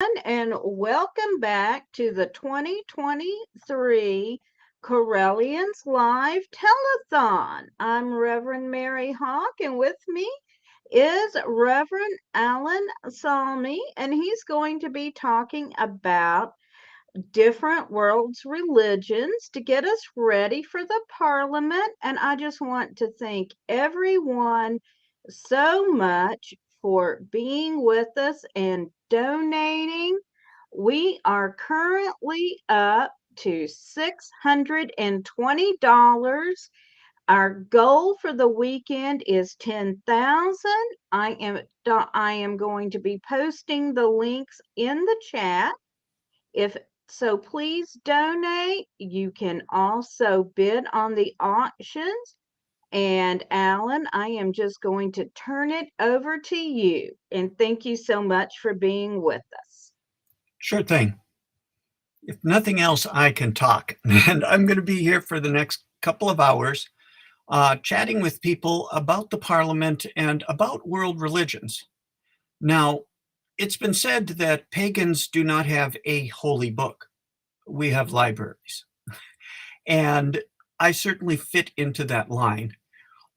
and welcome back to the 2023 Correllians Live Telethon. I'm Reverend Mary Hawk, and with me is Reverend Alan Salami, and he's going to be talking about different world's religions to get us ready for the parliament. And I just want to thank everyone so much for being with us and donating. We are currently up to $620. Our goal for the weekend is 10,000. I am going to be posting the links in the chat. If so, please donate. You can also bid on the auctions. And Alan, I am just going to turn it over to you. And thank you so much for being with us. Sure thing. If nothing else, I can talk. And I'm going to be here for the next couple of hours chatting with people about the Parliament and about world religions. Now, it's been said that pagans do not have a holy book. We have libraries. And I certainly fit into that line.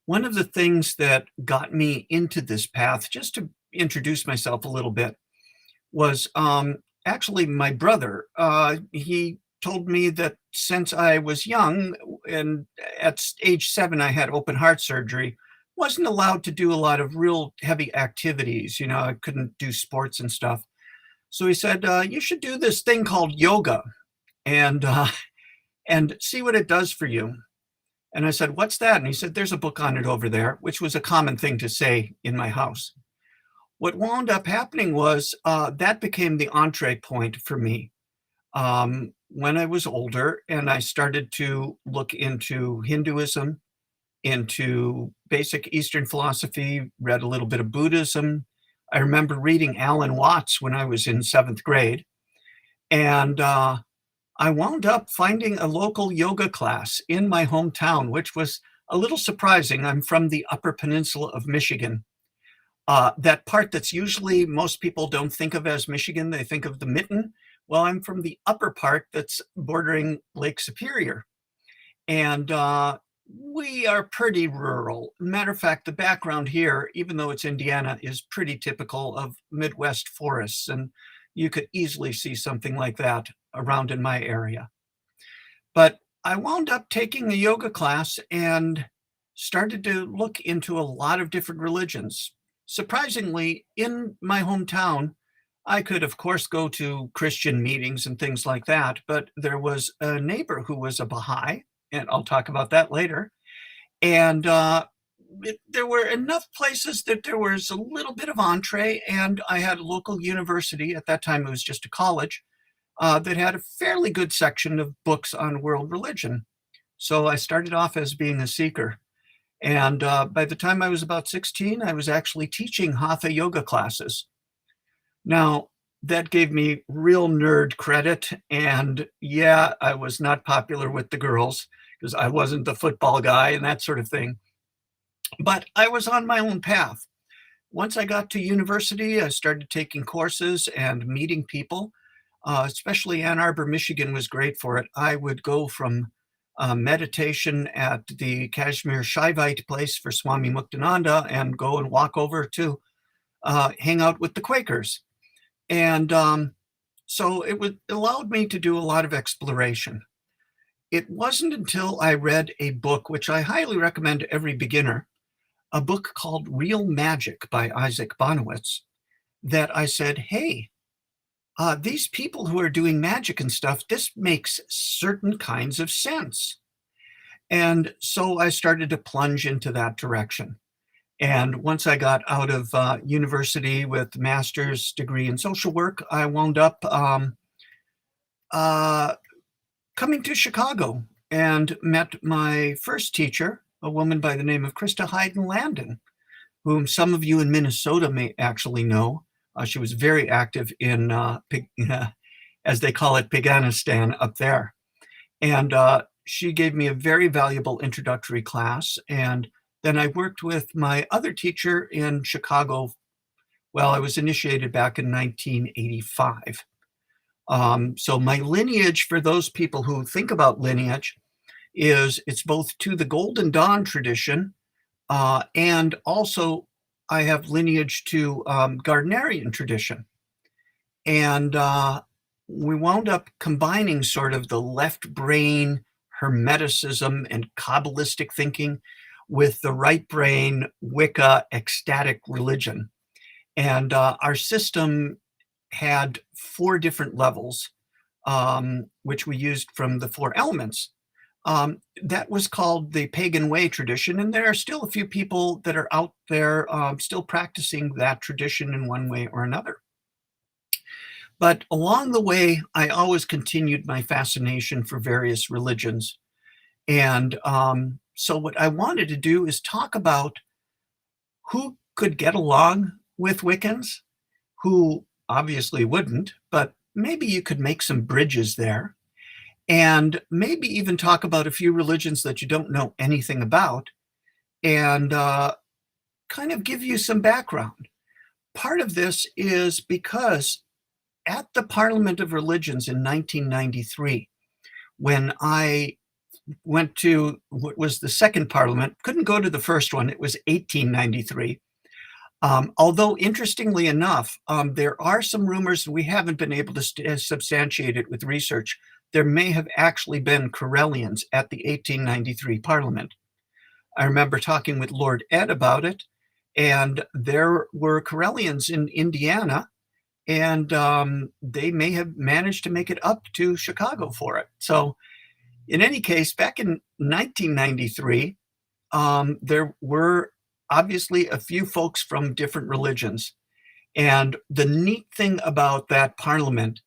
One of the things that got me into this path, just to introduce myself a little bit, was actually my brother. He told me that since I was young, and at age 7, I had open heart surgery, wasn't allowed to do a lot of real heavy activities. You know, I couldn't do sports and stuff. So he said, you should do this thing called yoga and see what it does for you. And I said, what's that? And he said, there's a book on it over there, which was a common thing to say in my house. What wound up happening was that became the entree point for me. When I was older and I started to look into Hinduism, into basic Eastern philosophy, read a little bit of Buddhism. I remember reading Alan Watts when I was in 7th grade. And I wound up finding a local yoga class in my hometown, which was a little surprising. I'm from the Upper Peninsula of Michigan. That part that's usually most people don't think of as Michigan, they think of the Mitten. Well, I'm from the upper part that's bordering Lake Superior. And we are pretty rural. Matter of fact, the background here, even though it's Indiana, is pretty typical of Midwest forests. And you could easily see something like that around in my area. But I wound up taking the yoga class and started to look into a lot of different religions. Surprisingly, in my hometown, I could, of course, go to Christian meetings and things like that, but there was a neighbor who was a Baha'i, and I'll talk about that later. And there were enough places that there was a little bit of entree, and I had a local university, at that time it was just a college, that had a fairly good section of books on world religion. So I started off as being a seeker. And by the time I was about 16, I was actually teaching Hatha yoga classes. Now, that gave me real nerd credit. And yeah, I was not popular with the girls because I wasn't the football guy and that sort of thing. But I was on my own path. Once I got to university, I started taking courses and meeting people. Especially Ann Arbor, Michigan was great for it. I would go from meditation at the Kashmir Shaivite place for Swami Muktananda and go and walk over to hang out with the Quakers. And so it allowed me to do a lot of exploration. It wasn't until I read a book, which I highly recommend to every beginner, a book called Real Magic by Isaac Bonowitz, that I said, hey, these people who are doing magic and stuff, this makes certain kinds of sense. And so I started to plunge into that direction. And once I got out of university with a master's degree in social work, I wound up coming to Chicago and met my first teacher, a woman by the name of Krista Hayden Landon, whom some of you in Minnesota may actually know. She was very active in, as they call it, Piganistan up there. And she gave me a very valuable introductory class. And then I worked with my other teacher in Chicago Well, I was initiated back in 1985. So my lineage, for those people who think about lineage, is it's both to the Golden Dawn tradition, and also I have lineage to Gardnerian tradition. And we wound up combining sort of the left brain Hermeticism and Kabbalistic thinking with the right brain Wicca ecstatic religion. And our system had 4 different levels, which we used from the 4 elements. That was called the Pagan Way tradition, and there are still a few people that are out there still practicing that tradition in one way or another. But along the way, I always continued my fascination for various religions. And so what I wanted to do is talk about who could get along with Wiccans, who obviously wouldn't, but maybe you could make some bridges there, and maybe even talk about a few religions that you don't know anything about, and kind of give you some background. Part of this is because at the Parliament of Religions in 1993, when I went to what was the second parliament, couldn't go to the first one, it was 1893. Although, interestingly enough, there are some rumors, we haven't been able to substantiate it with research. There may have actually been Correllians at the 1893 Parliament. I remember talking with Lord Ed about it, and there were Correllians in Indiana, and they may have managed to make it up to Chicago for it. So, in any case, back in 1993, there were obviously a few folks from different religions. And the neat thing about that parliament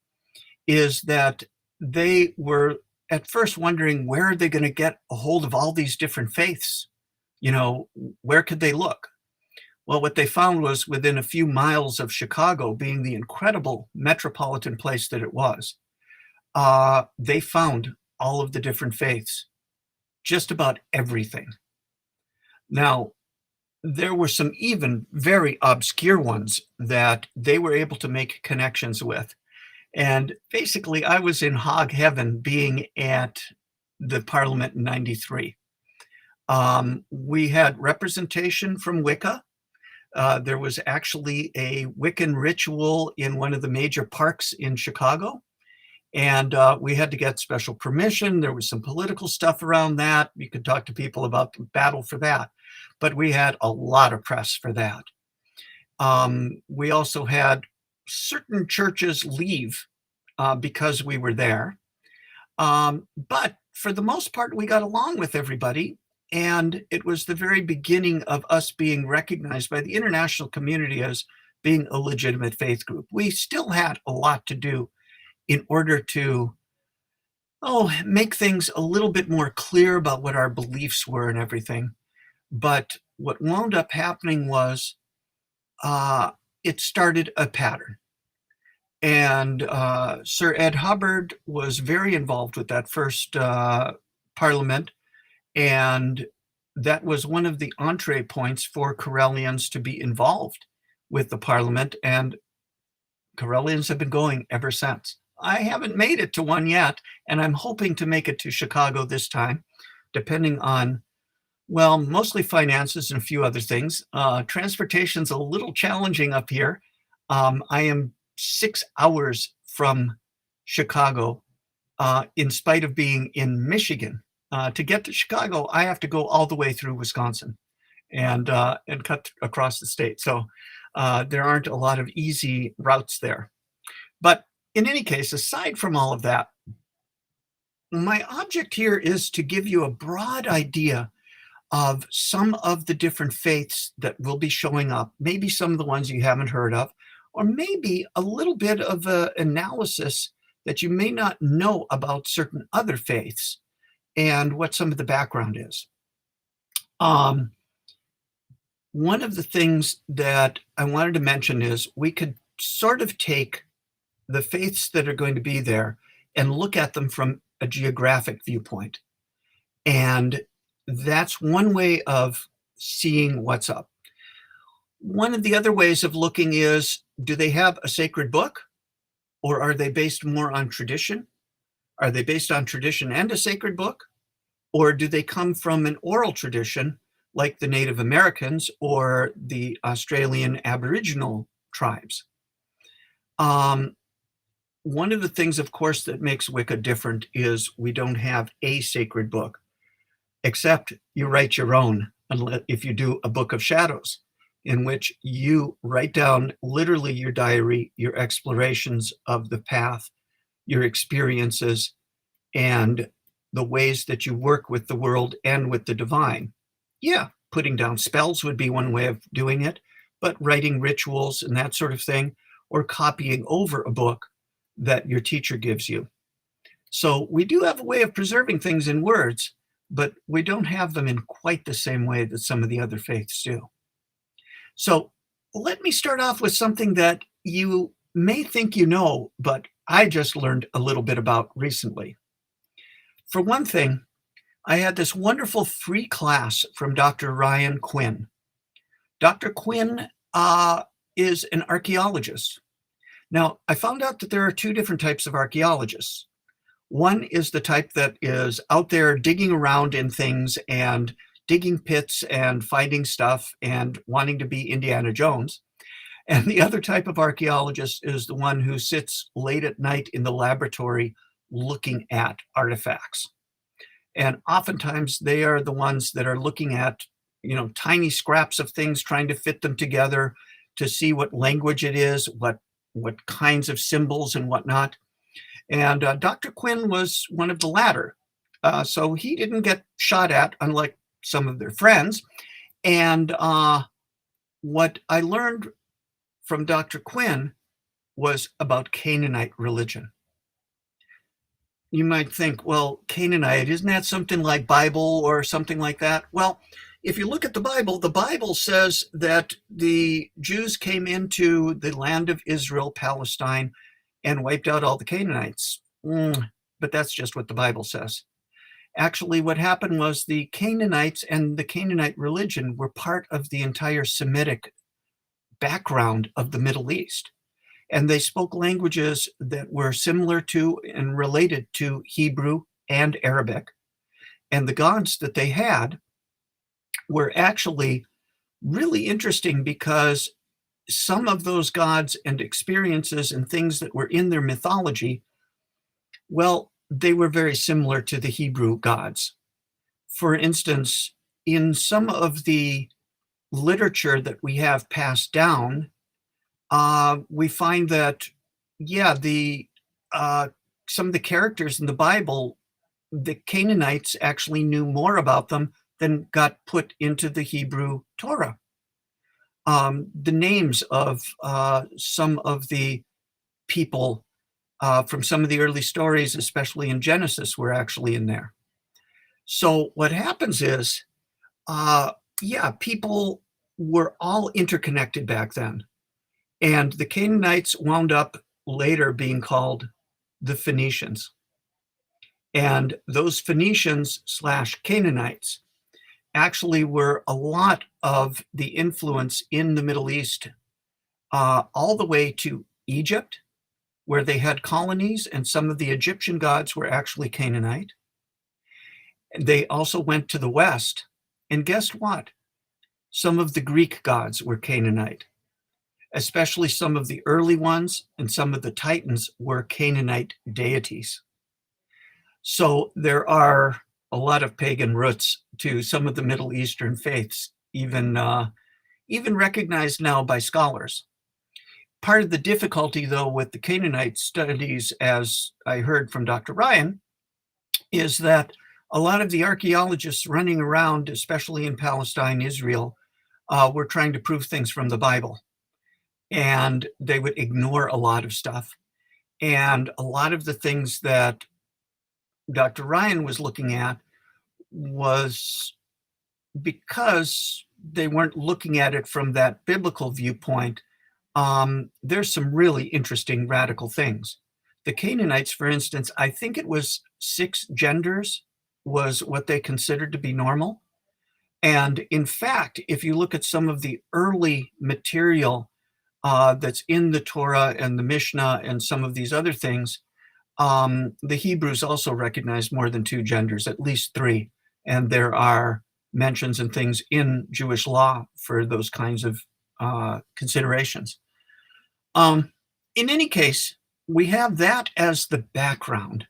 is that they were at first wondering, where are they going to get a hold of all these different faiths? You know, where could they look? Well, what they found was within a few miles of Chicago, being the incredible metropolitan place that it was, they found all of the different faiths, just about everything. Now, there were some even very obscure ones that they were able to make connections with. And basically, I was in hog heaven being at the Parliament in 93. We had representation from Wicca. There was actually a Wiccan ritual in one of the major parks in Chicago. And we had to get special permission. There was some political stuff around that. You could talk to people about the battle for that. But we had a lot of press for that. We also had certain churches leave because we were there. But for the most part, we got along with everybody. And it was the very beginning of us being recognized by the international community as being a legitimate faith group. We still had a lot to do in order to make things a little bit more clear about what our beliefs were and everything. But what wound up happening was it started a pattern. And Sir Ed Hubbard was very involved with that first parliament. And that was one of the entree points for Correllians to be involved with the parliament. And Correllians have been going ever since. I haven't made it to one yet, and I'm hoping to make it to Chicago this time, depending on, well, mostly finances and a few other things. Transportation's a little challenging up here. I am 6 hours from Chicago, in spite of being in Michigan. To get to Chicago, I have to go all the way through Wisconsin and cut across the state. So there aren't a lot of easy routes there. But in any case, aside from all of that, my object here is to give you a broad idea of some of the different faiths that will be showing up, maybe some of the ones you haven't heard of, or maybe a little bit of an analysis that you may not know about certain other faiths and what some of the background is. One of the things that I wanted to mention is we could sort of take the faiths that are going to be there and look at them from a geographic viewpoint. And that's one way of seeing what's up. One of the other ways of looking is, do they have a sacred book, or are they based more on tradition? Are they based on tradition and a sacred book? Or do they come from an oral tradition like the Native Americans or the Australian Aboriginal tribes? Um, One of the things, of course, that makes Wicca different is we don't have a sacred book, except you write your own, if you do a book of shadows, in which you write down literally your diary, your explorations of the path, your experiences, and the ways that you work with the world and with the divine. Yeah, putting down spells would be one way of doing it, but writing rituals and that sort of thing, or copying over a book that your teacher gives you. So we do have a way of preserving things in words, but we don't have them in quite the same way that some of the other faiths do. So let me start off with something that you may think you know, but I just learned a little bit about recently. For one thing, I had this wonderful free class from Dr. Ryan Quinn. Dr. Quinn is an archaeologist. Now, I found out that there are two different types of archaeologists. One is the type that is out there digging around in things and digging pits and finding stuff and wanting to be Indiana Jones. And the other type of archaeologist is the one who sits late at night in the laboratory looking at artifacts. And oftentimes they are the ones that are looking at, tiny scraps of things, trying to fit them together to see what language it is, what kinds of symbols and whatnot. And Dr. Quinn was one of the latter. So he didn't get shot at, unlike some of their friends. And what I learned from Dr. Quinn was about Canaanite religion. You might think, well, Canaanite, isn't that something like Bible or something like that? Well, if you look at the Bible says that the Jews came into the land of Israel, Palestine, and wiped out all the Canaanites. But that's just what the Bible says. Actually, what happened was the Canaanites and the Canaanite religion were part of the entire Semitic background of the Middle East. And they spoke languages that were similar to and related to Hebrew and Arabic. And the gods that they had were actually really interesting because some of those gods and experiences and things that were in their mythology, well, they were very similar to the Hebrew gods. For instance, in some of the literature that we have passed down, we find that, some of the characters in the Bible, the Canaanites actually knew more about them than got put into the Hebrew Torah. The names of some of the people from some of the early stories, especially in Genesis, were actually in there. So what happens is, people were all interconnected back then. And the Canaanites wound up later being called the Phoenicians. And those Phoenicians / Canaanites actually were a lot of the influence in the Middle East, all the way to Egypt, where they had colonies, and some of the Egyptian gods were actually Canaanite. They also went to the West, and guess what? Some of the Greek gods were Canaanite, especially some of the early ones, and some of the Titans were Canaanite deities. So there are a lot of pagan roots to some of the Middle Eastern faiths, even recognized now by scholars. Part of the difficulty, though, with the Canaanite studies, as I heard from Dr. Ryan, is that a lot of the archaeologists running around, especially in Palestine, Israel, were trying to prove things from the Bible. And they would ignore a lot of stuff. And a lot of the things that Dr. Ryan was looking at was because they weren't looking at it from that biblical viewpoint. There's some really interesting radical things. The Canaanites, for instance, I think it was 6 genders was what they considered to be normal. And in fact, if you look at some of the early material that's in the Torah and the Mishnah and some of these other things, the Hebrews also recognize more than two genders, at least three. And there are mentions and things in Jewish law for those kinds of considerations. In any case, we have that as the background.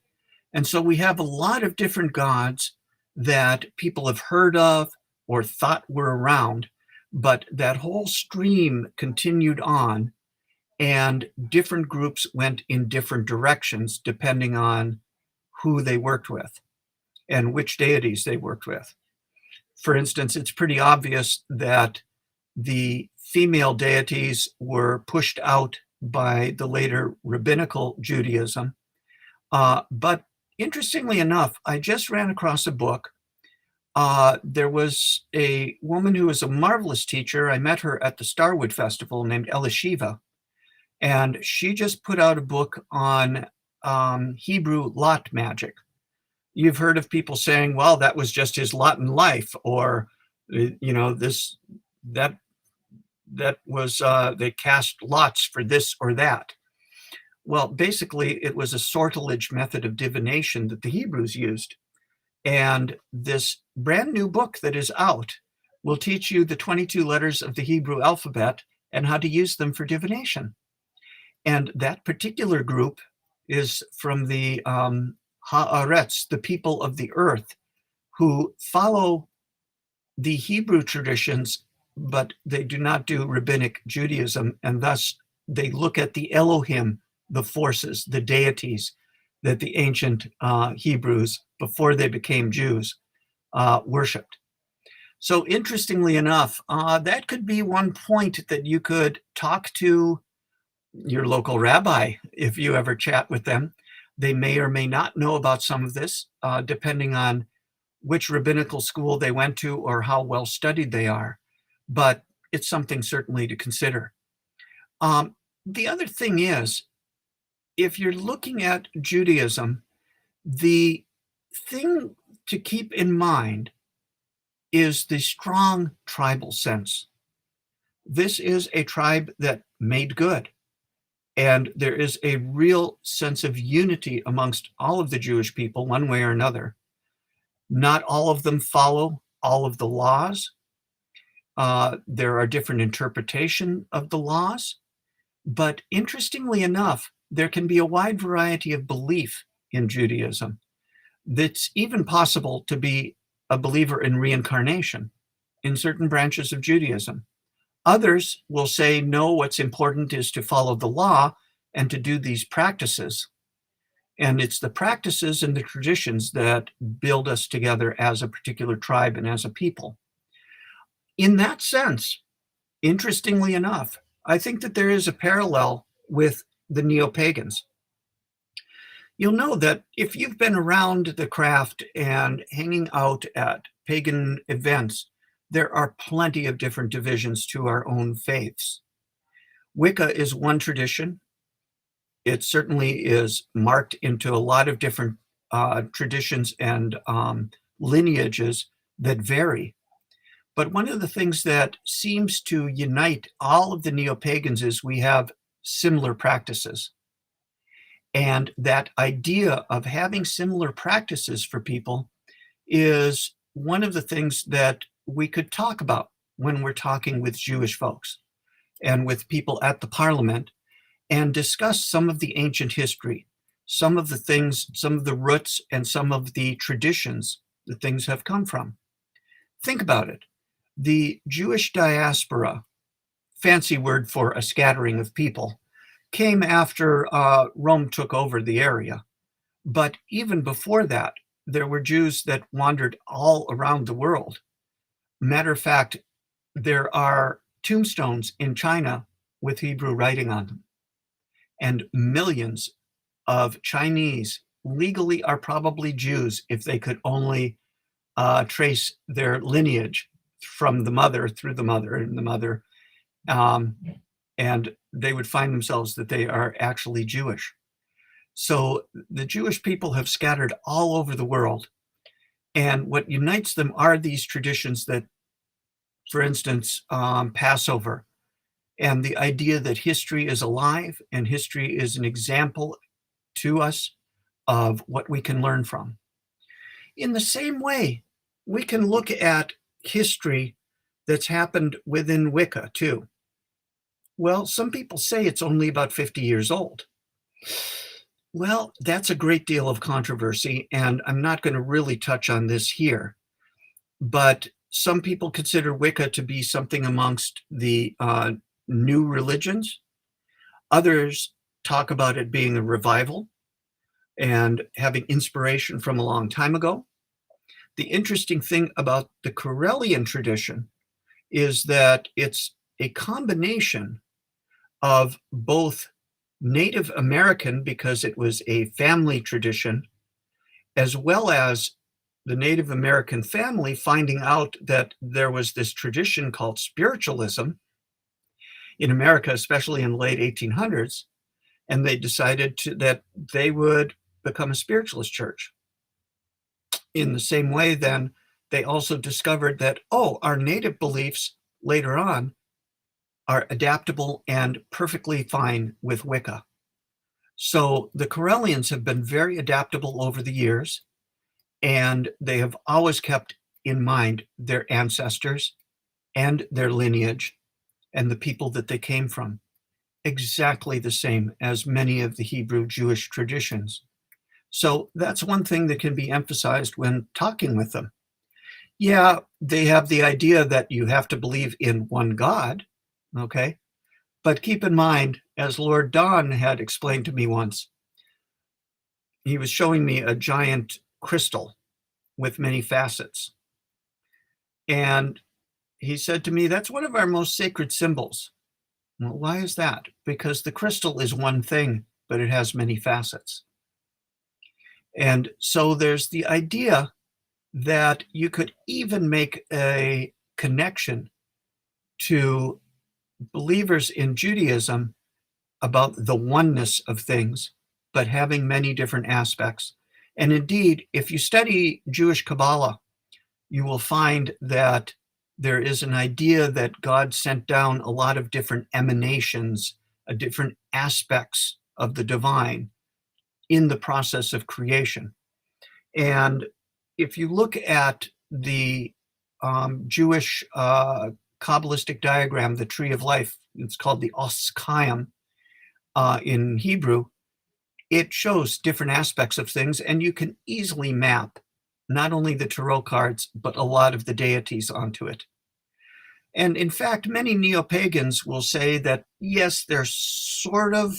And so we have a lot of different gods that people have heard of or thought were around, but that whole stream continued on, and different groups went in different directions depending on who they worked with and which deities they worked with. For instance, it's pretty obvious that the female deities were pushed out by the later rabbinical Judaism. But interestingly enough, I just ran across a book. There was a woman who was a marvelous teacher. I met her at the Starwood Festival, named Elishiva, and she just put out a book on Hebrew lot magic. You've heard of people saying, well, that was just his lot in life, or, that was, they cast lots for this or that. Well, basically, it was a sortilege method of divination that the Hebrews used. And this brand new book that is out will teach you the 22 letters of the Hebrew alphabet and how to use them for divination. And that particular group is from the Haaretz, the people of the earth, who follow the Hebrew traditions, but they do not do rabbinic Judaism, and thus they look at the Elohim, the forces, the deities that the ancient Hebrews, before they became Jews, worshipped. So interestingly enough, that could be one point that you could talk to your local rabbi if you ever chat with them. They may or may not know about some of this, depending on which rabbinical school they went to or how well studied they are. But it's something certainly to consider. The other thing is, if you're looking at Judaism, the thing to keep in mind is the strong tribal sense. This is a tribe that made good. And there is a real sense of unity amongst all of the Jewish people, one way or another. Not all of them follow all of the laws. There are different interpretations of the laws. But interestingly enough, there can be a wide variety of belief in Judaism. It's even possible to be a believer in reincarnation in certain branches of Judaism. Others will say, no, what's important is to follow the law and to do these practices. And it's the practices and the traditions that build us together as a particular tribe and as a people. In that sense, interestingly enough, I think that there is a parallel with the neo-pagans. You'll know that if you've been around the craft and hanging out at pagan events, there are plenty of different divisions to our own faiths. Wicca is one tradition. It certainly is marked into a lot of different traditions and lineages that vary. But one of the things that seems to unite all of the neo-pagans is we have similar practices. And that idea of having similar practices for people is one of the things that we could talk about when we're talking with Jewish folks and with people at the parliament, and discuss some of the ancient history, some of the things, some of the roots, and some of the traditions that things have come from. Think about it. The Jewish diaspora, fancy word for a scattering of people, came after Rome took over the area. But even before that, there were Jews that wandered all around the world. Matter of fact, there are tombstones in China with Hebrew writing on them. And millions of Chinese legally are probably Jews if they could only trace their lineage from the mother through the mother and the mother. And they would find themselves that they are actually Jewish. So the Jewish people have scattered all over the world. And what unites them are these traditions that For instance, Passover, and the idea that history is alive and history is an example to us of what we can learn from. In the same way, we can look at history that's happened within Wicca too. Well, some people say it's only about 50 years old. Well, that's a great deal of controversy, and I'm not going to really touch on this here. But some people consider Wicca to be something amongst the new religions. Others talk about it being a revival and having inspiration from a long time ago. The interesting thing about the Correllian tradition is that it's a combination of both Native American, because it was a family tradition, as well as the Native American family finding out that there was this tradition called spiritualism in America, especially in the late 1800s, and they decided that they would become a spiritualist church. In the same way, then, they also discovered that, oh, our native beliefs later on are adaptable and perfectly fine with Wicca. So the Correllians have been very adaptable over the years, and they have always kept in mind their ancestors and their lineage and the people that they came from, exactly the same as many of the Hebrew Jewish traditions. So that's one thing that can be emphasized when talking with them. Yeah, they have the idea that you have to believe in one God, okay? But keep in mind, as Lord Don had explained to me once, he was showing me a giant crystal with many facets. And he said to me, that's one of our most sacred symbols. Well, why is that? Because the crystal is one thing, but it has many facets. And so there's the idea that you could even make a connection to believers in Judaism about the oneness of things, but having many different aspects. And indeed, if you study Jewish Kabbalah, you will find that there is an idea that God sent down a lot of different emanations, different aspects of the divine in the process of creation. And if you look at the Jewish Kabbalistic diagram, the tree of life, it's called the Os Chaim in Hebrew, it shows different aspects of things, and you can easily map not only the tarot cards, but a lot of the deities onto it. And in fact, many neo-pagans will say that, yes, they're sort of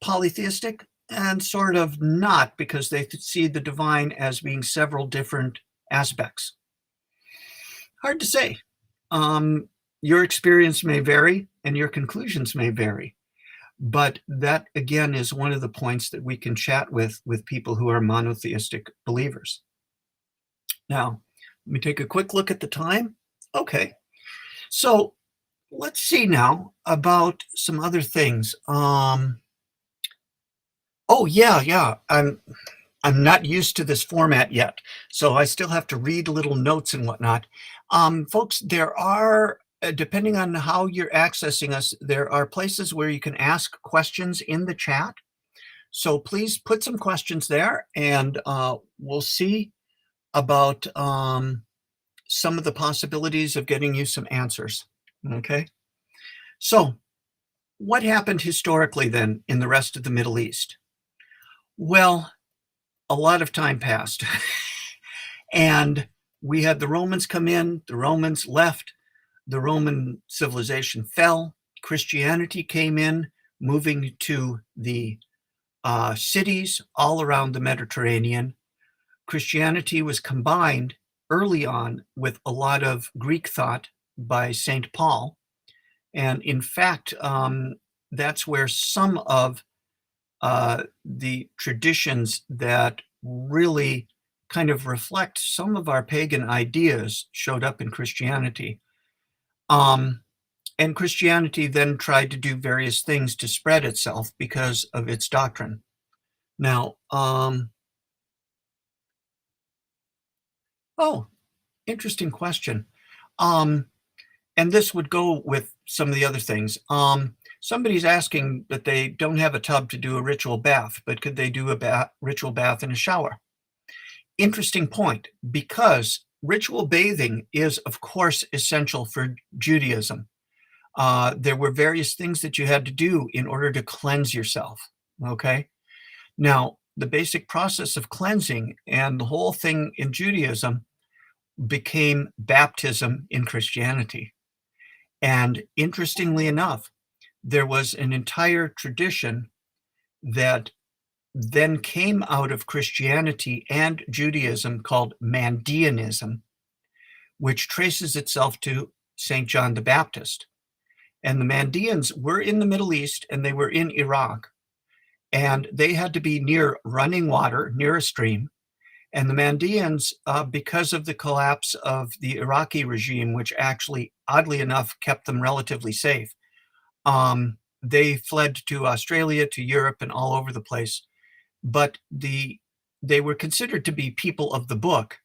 polytheistic and sort of not, because they see the divine as being several different aspects. Hard to say. Your experience may vary and your conclusions may vary. But that, again, is one of the points that we can chat with people who are monotheistic believers. Now, let me take a quick look at the time. Okay, so let's see now about some other things. Oh, yeah. I'm not used to this format yet, so I still have to read little notes and whatnot. Folks, there are, depending on how you're accessing us, there are places where you can ask questions in the chat. So please put some questions there, and we'll see about some of the possibilities of getting you some answers. Okay. So what happened historically then in the rest of the Middle East? Well, a lot of time passed. And we had the Romans come in, the Romans left, the Roman civilization fell, Christianity came in, moving to the cities all around the Mediterranean. Christianity was combined early on with a lot of Greek thought by St. Paul. And in fact, that's where some of the traditions that really kind of reflect some of our pagan ideas showed up in Christianity. And Christianity then tried to do various things to spread itself because of its doctrine. Now, oh, interesting question. Um, and this would go with some of the other things. Somebody's asking that they don't have a tub to do a ritual bath, but could they do a ritual bath in a shower? Interesting point, because ritual bathing is, of course, essential for Judaism. There were various things that you had to do in order to cleanse yourself. Okay. Now, the basic process of cleansing and the whole thing in Judaism became baptism in Christianity. And interestingly enough, there was an entire tradition that then came out of Christianity and Judaism called Mandeanism, which traces itself to St. John the Baptist. And the Mandeans were in the Middle East and they were in Iraq. And they had to be near running water, near a stream. And the Mandeans, because of the collapse of the Iraqi regime, which actually, oddly enough, kept them relatively safe, they fled to Australia, to Europe, and all over the place. But they were considered to be people of the book.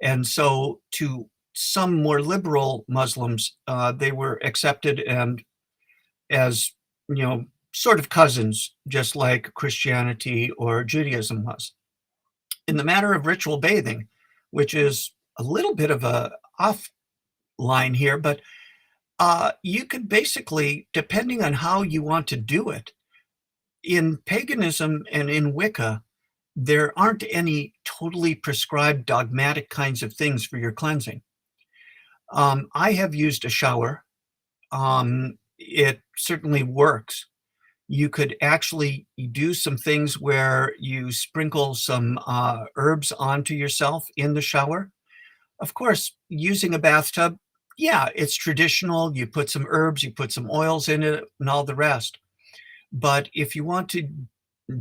And so to some more liberal Muslims, they were accepted and as, sort of cousins, just like Christianity or Judaism was. In the matter of ritual bathing, which is a little bit of a off line here, but you could basically, depending on how you want to do it, in paganism and in Wicca, there aren't any totally prescribed dogmatic kinds of things for your cleansing. I have used a shower. It certainly works. You could actually do some things where you sprinkle some herbs onto yourself in the shower. Of course, using a bathtub, yeah, it's traditional. You put some herbs, you put some oils in it, and all the rest. But if you want to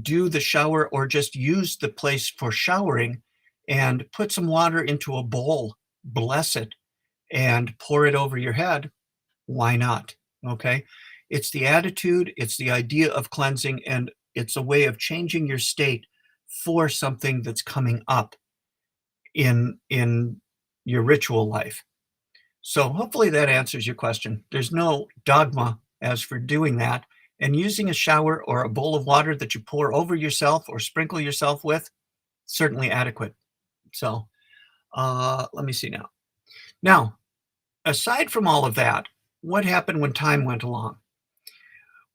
do the shower or just use the place for showering and put some water into a bowl, bless it, and pour it over your head, why not? Okay. It's the attitude, it's the idea of cleansing, and it's a way of changing your state for something that's coming up in your ritual life. So hopefully that answers your question. There's no dogma as for doing that. And using a shower or a bowl of water that you pour over yourself or sprinkle yourself with, certainly adequate. So let me see now. Now, aside from all of that, what happened when time went along?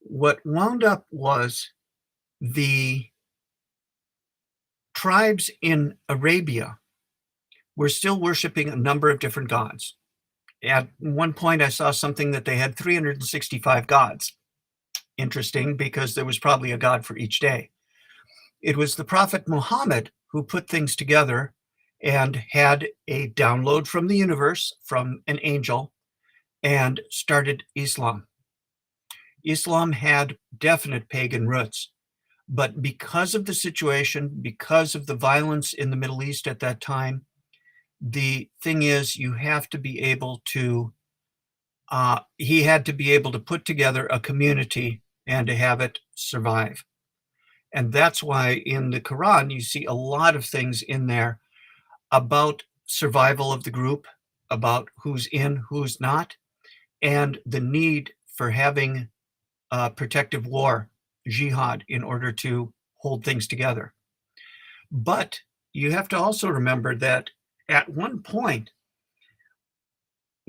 What wound up was the tribes in Arabia were still worshiping a number of different gods. At one point, I saw something that they had 365 gods. Interesting, because there was probably a god for each day. It was the Prophet Muhammad who put things together and had a download from the universe, from an angel, and started Islam. Islam had definite pagan roots, but because of the situation, because of the violence in the Middle East at that time, the thing is, you have to be able to, he had to be able to put together a community and to have it survive. And that's why in the Quran, you see a lot of things in there about survival of the group, about who's in, who's not, and the need for having protective war, jihad, in order to hold things together. But you have to also remember that at one point,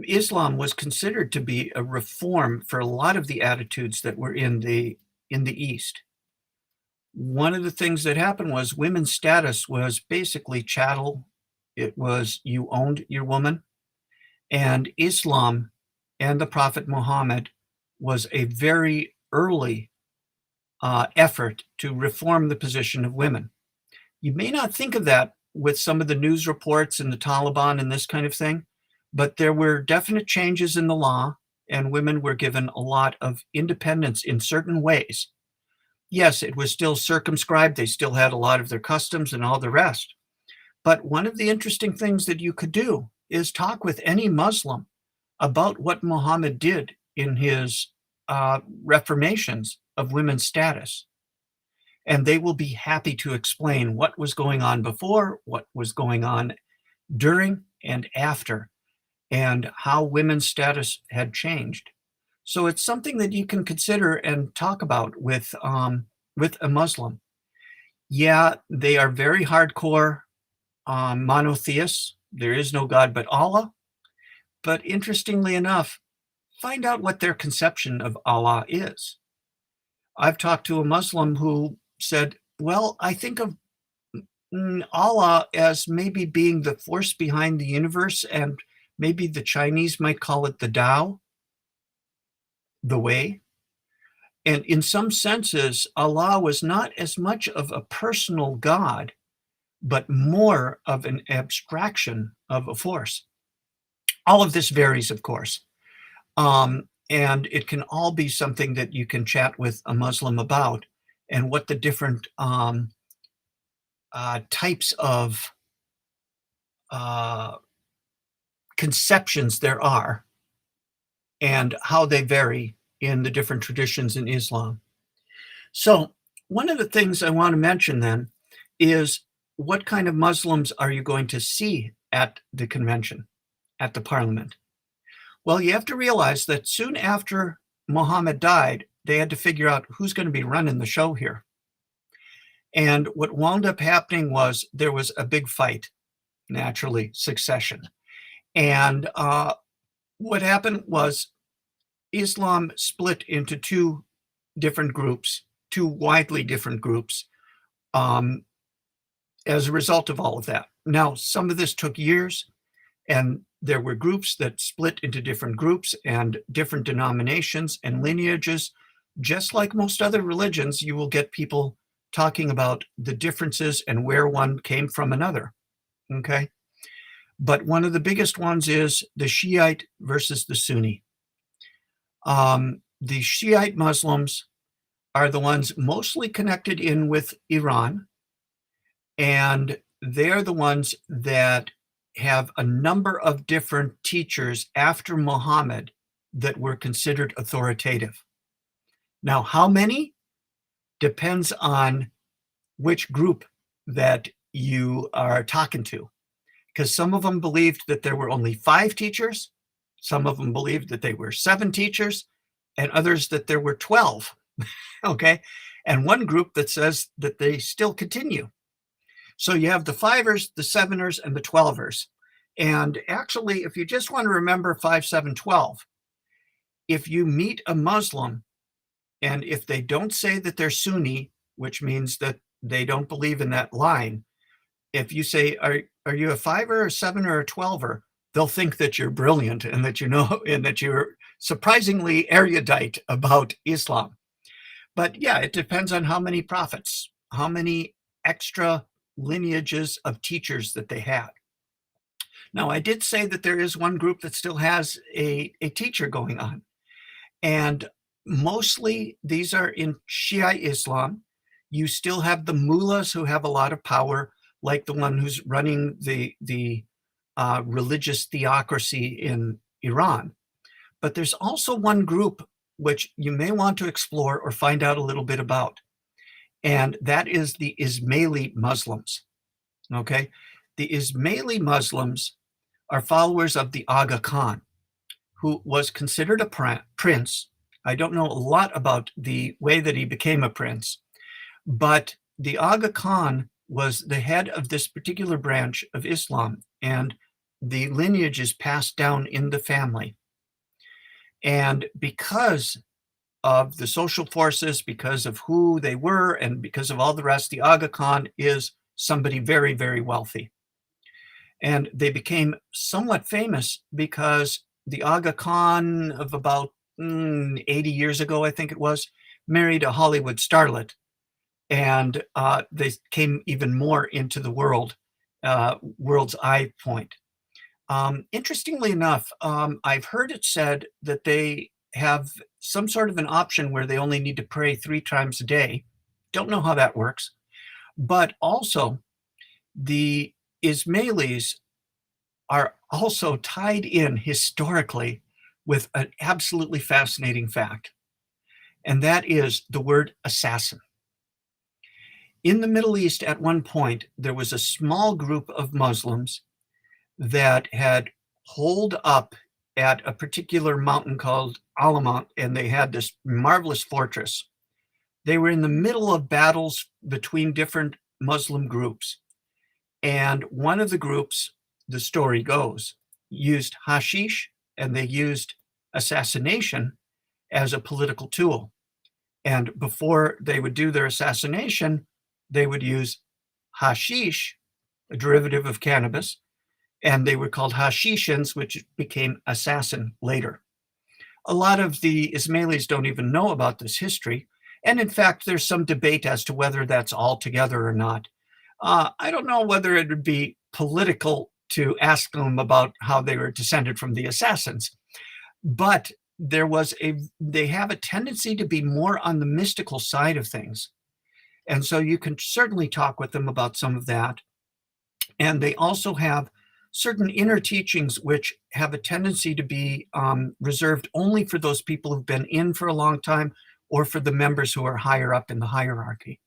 Islam was considered to be a reform for a lot of the attitudes that were in the East. One of the things that happened was women's status was basically chattel. It was you owned your woman. And Islam and the Prophet Muhammad was a very early effort to reform the position of women. You may not think of that with some of the news reports and the Taliban and this kind of thing, but there were definite changes in the law, and women were given a lot of independence in certain ways. Yes, it was still circumscribed. They still had a lot of their customs and all the rest. But one of the interesting things that you could do is talk with any Muslim about what Muhammad did in his reformations of women's status. And they will be happy to explain what was going on before, what was going on during and after. and how women's status had changed. So it's something that you can consider and talk about with a Muslim. Yeah, they are very hardcore monotheists. There is no God but Allah. But interestingly enough, find out what their conception of Allah is. I've talked to a Muslim who said, well, I think of Allah as maybe being the force behind the universe, and maybe the Chinese might call it the Tao, the way. And in some senses, Allah was not as much of a personal God, but more of an abstraction of a force. All of this varies, of course. And it can all be something that you can chat with a Muslim about, and what the different types of conceptions there are and how they vary in the different traditions in Islam. So one of the things I want to mention then is, what kind of Muslims are you going to see at the convention, at the parliament? Well, you have to realize that soon after Muhammad died, they had to figure out who's going to be running the show here. And what wound up happening was there was a big fight, naturally, succession. And what happened was Islam split into two different groups, two widely different groups, as a result of all of that. Now, some of this took years, and there were groups that split into different groups and different denominations and lineages. Just like most other religions, you will get people talking about the differences and where one came from another, okay? But one of the biggest ones is the Shiite versus the Sunni. The Shiite Muslims are the ones mostly connected in with Iran, and they're the ones that have a number of different teachers after Muhammad that were considered authoritative. Now, how many depends on which group that you are talking to, because some of them believed that there were only 5 teachers, some of them believed that they were 7 teachers, and others that there were 12, okay? And one group that says that they still continue. So you have the 5ers, the 7ers, and the 12ers. And actually, if you just want to remember 5, 7, 12, if you meet a Muslim, and if they don't say that they're Sunni, which means that they don't believe in that line, if you say, are you a 5er, a 7er, or a 12er, they'll think that you're brilliant and that you know, and that you're surprisingly erudite about Islam. But yeah, it depends on how many prophets, how many extra lineages of teachers that they had. Now, I did say that there is one group that still has a teacher going on. And mostly these are in Shia Islam. You still have the mullahs who have a lot of power, like the one who's running the religious theocracy in Iran. But there's also one group which you may want to explore or find out a little bit about, and that is the Ismaili Muslims, okay? The Ismaili Muslims are followers of the Aga Khan, who was considered a prince. I don't know a lot about the way that he became a prince, but the Aga Khan was the head of this particular branch of Islam, and the lineage is passed down in the family. And because of the social forces, because of who they were, and because of all the rest, the Aga Khan is somebody very, very wealthy. And they became somewhat famous because the Aga Khan of about 80 years ago, I think it was, married a Hollywood starlet. And they came even more into the world's eye point. Interestingly enough, I've heard it said that they have some sort of an option where they only need to pray 3 times a day. Don't know how that works. But also, the Ismailis are also tied in historically with an absolutely fascinating fact, and that is the word assassin. In the Middle East, at one point, there was a small group of Muslims that had holed up at a particular mountain called Alamont, and they had this marvelous fortress. They were in the middle of battles between different Muslim groups. And one of the groups, the story goes, used hashish and they used assassination as a political tool. And before they would do their assassination, they would use hashish, a derivative of cannabis, and they were called hashishans, which became assassin later. A lot of the Ismailis don't even know about this history. And in fact, there's some debate as to whether that's all together or not. I don't know whether it would be political to ask them about how they were descended from the assassins, but they have a tendency to be more on the mystical side of things. And so you can certainly talk with them about some of that. And they also have certain inner teachings which have a tendency to be reserved only for those people who've been in for a long time or for the members who are higher up in the hierarchy.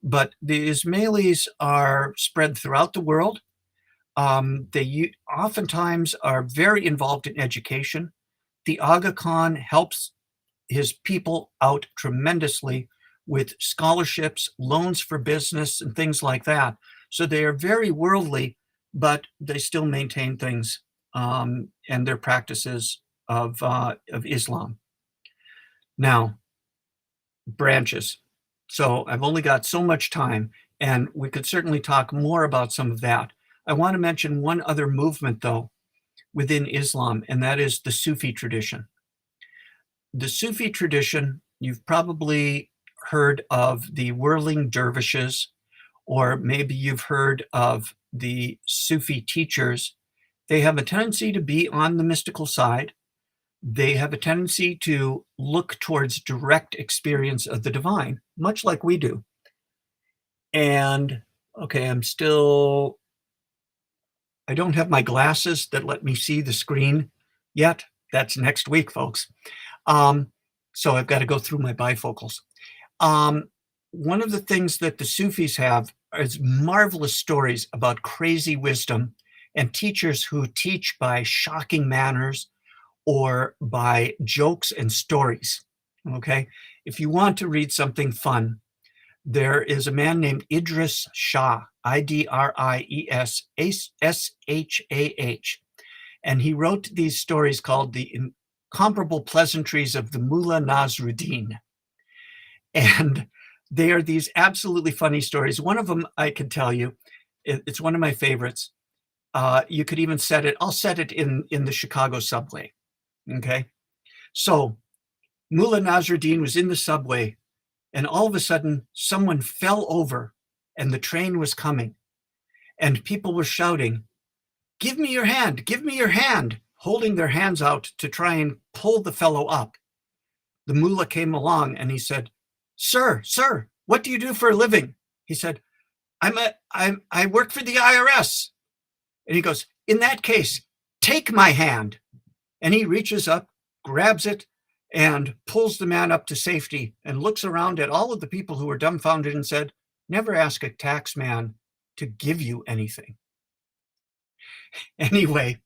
But the Ismailis are spread throughout the world. They oftentimes are very involved in education. The Aga Khan helps his people out tremendously with scholarships, loans for business, and things like that. So they are very worldly, but they still maintain things and their practices of Islam. Now, branches. So I've only got so much time, and we could certainly talk more about some of that. I want to mention one other movement, though, within Islam, and that is the Sufi tradition. The Sufi tradition, you've probably heard of the whirling dervishes, or maybe you've heard of the Sufi teachers. They have a tendency to be on the mystical side. They have a tendency to look towards direct experience of the divine, much like we do. And, okay, I don't have my glasses that let me see the screen yet. That's next week, folks. So I've got to go through my bifocals. One of the things that the Sufis have is marvelous stories about crazy wisdom and teachers who teach by shocking manners or by jokes and stories. Okay, if you want to read something fun, there is a man named Idris Shah, Idriesshah, and he wrote these stories called The Incomparable Pleasantries of the Mullah Nasruddin. And they are these absolutely funny stories. One of them I can tell you, it's one of my favorites. You could even set it, I'll set it in the Chicago subway. Okay, so Mullah Nasruddin was in the subway, and all of a sudden someone fell over and the train was coming, and people were shouting, "Give me your hand, give me your hand," holding their hands out to try and pull the fellow up. The mullah came along and he said, Sir, what do you do for a living?" He said, I work for the IRS. And he goes, "In that case, take my hand." And he reaches up, grabs it, and pulls the man up to safety and looks around at all of the people who were dumbfounded and said, "Never ask a tax man to give you anything." Anyway,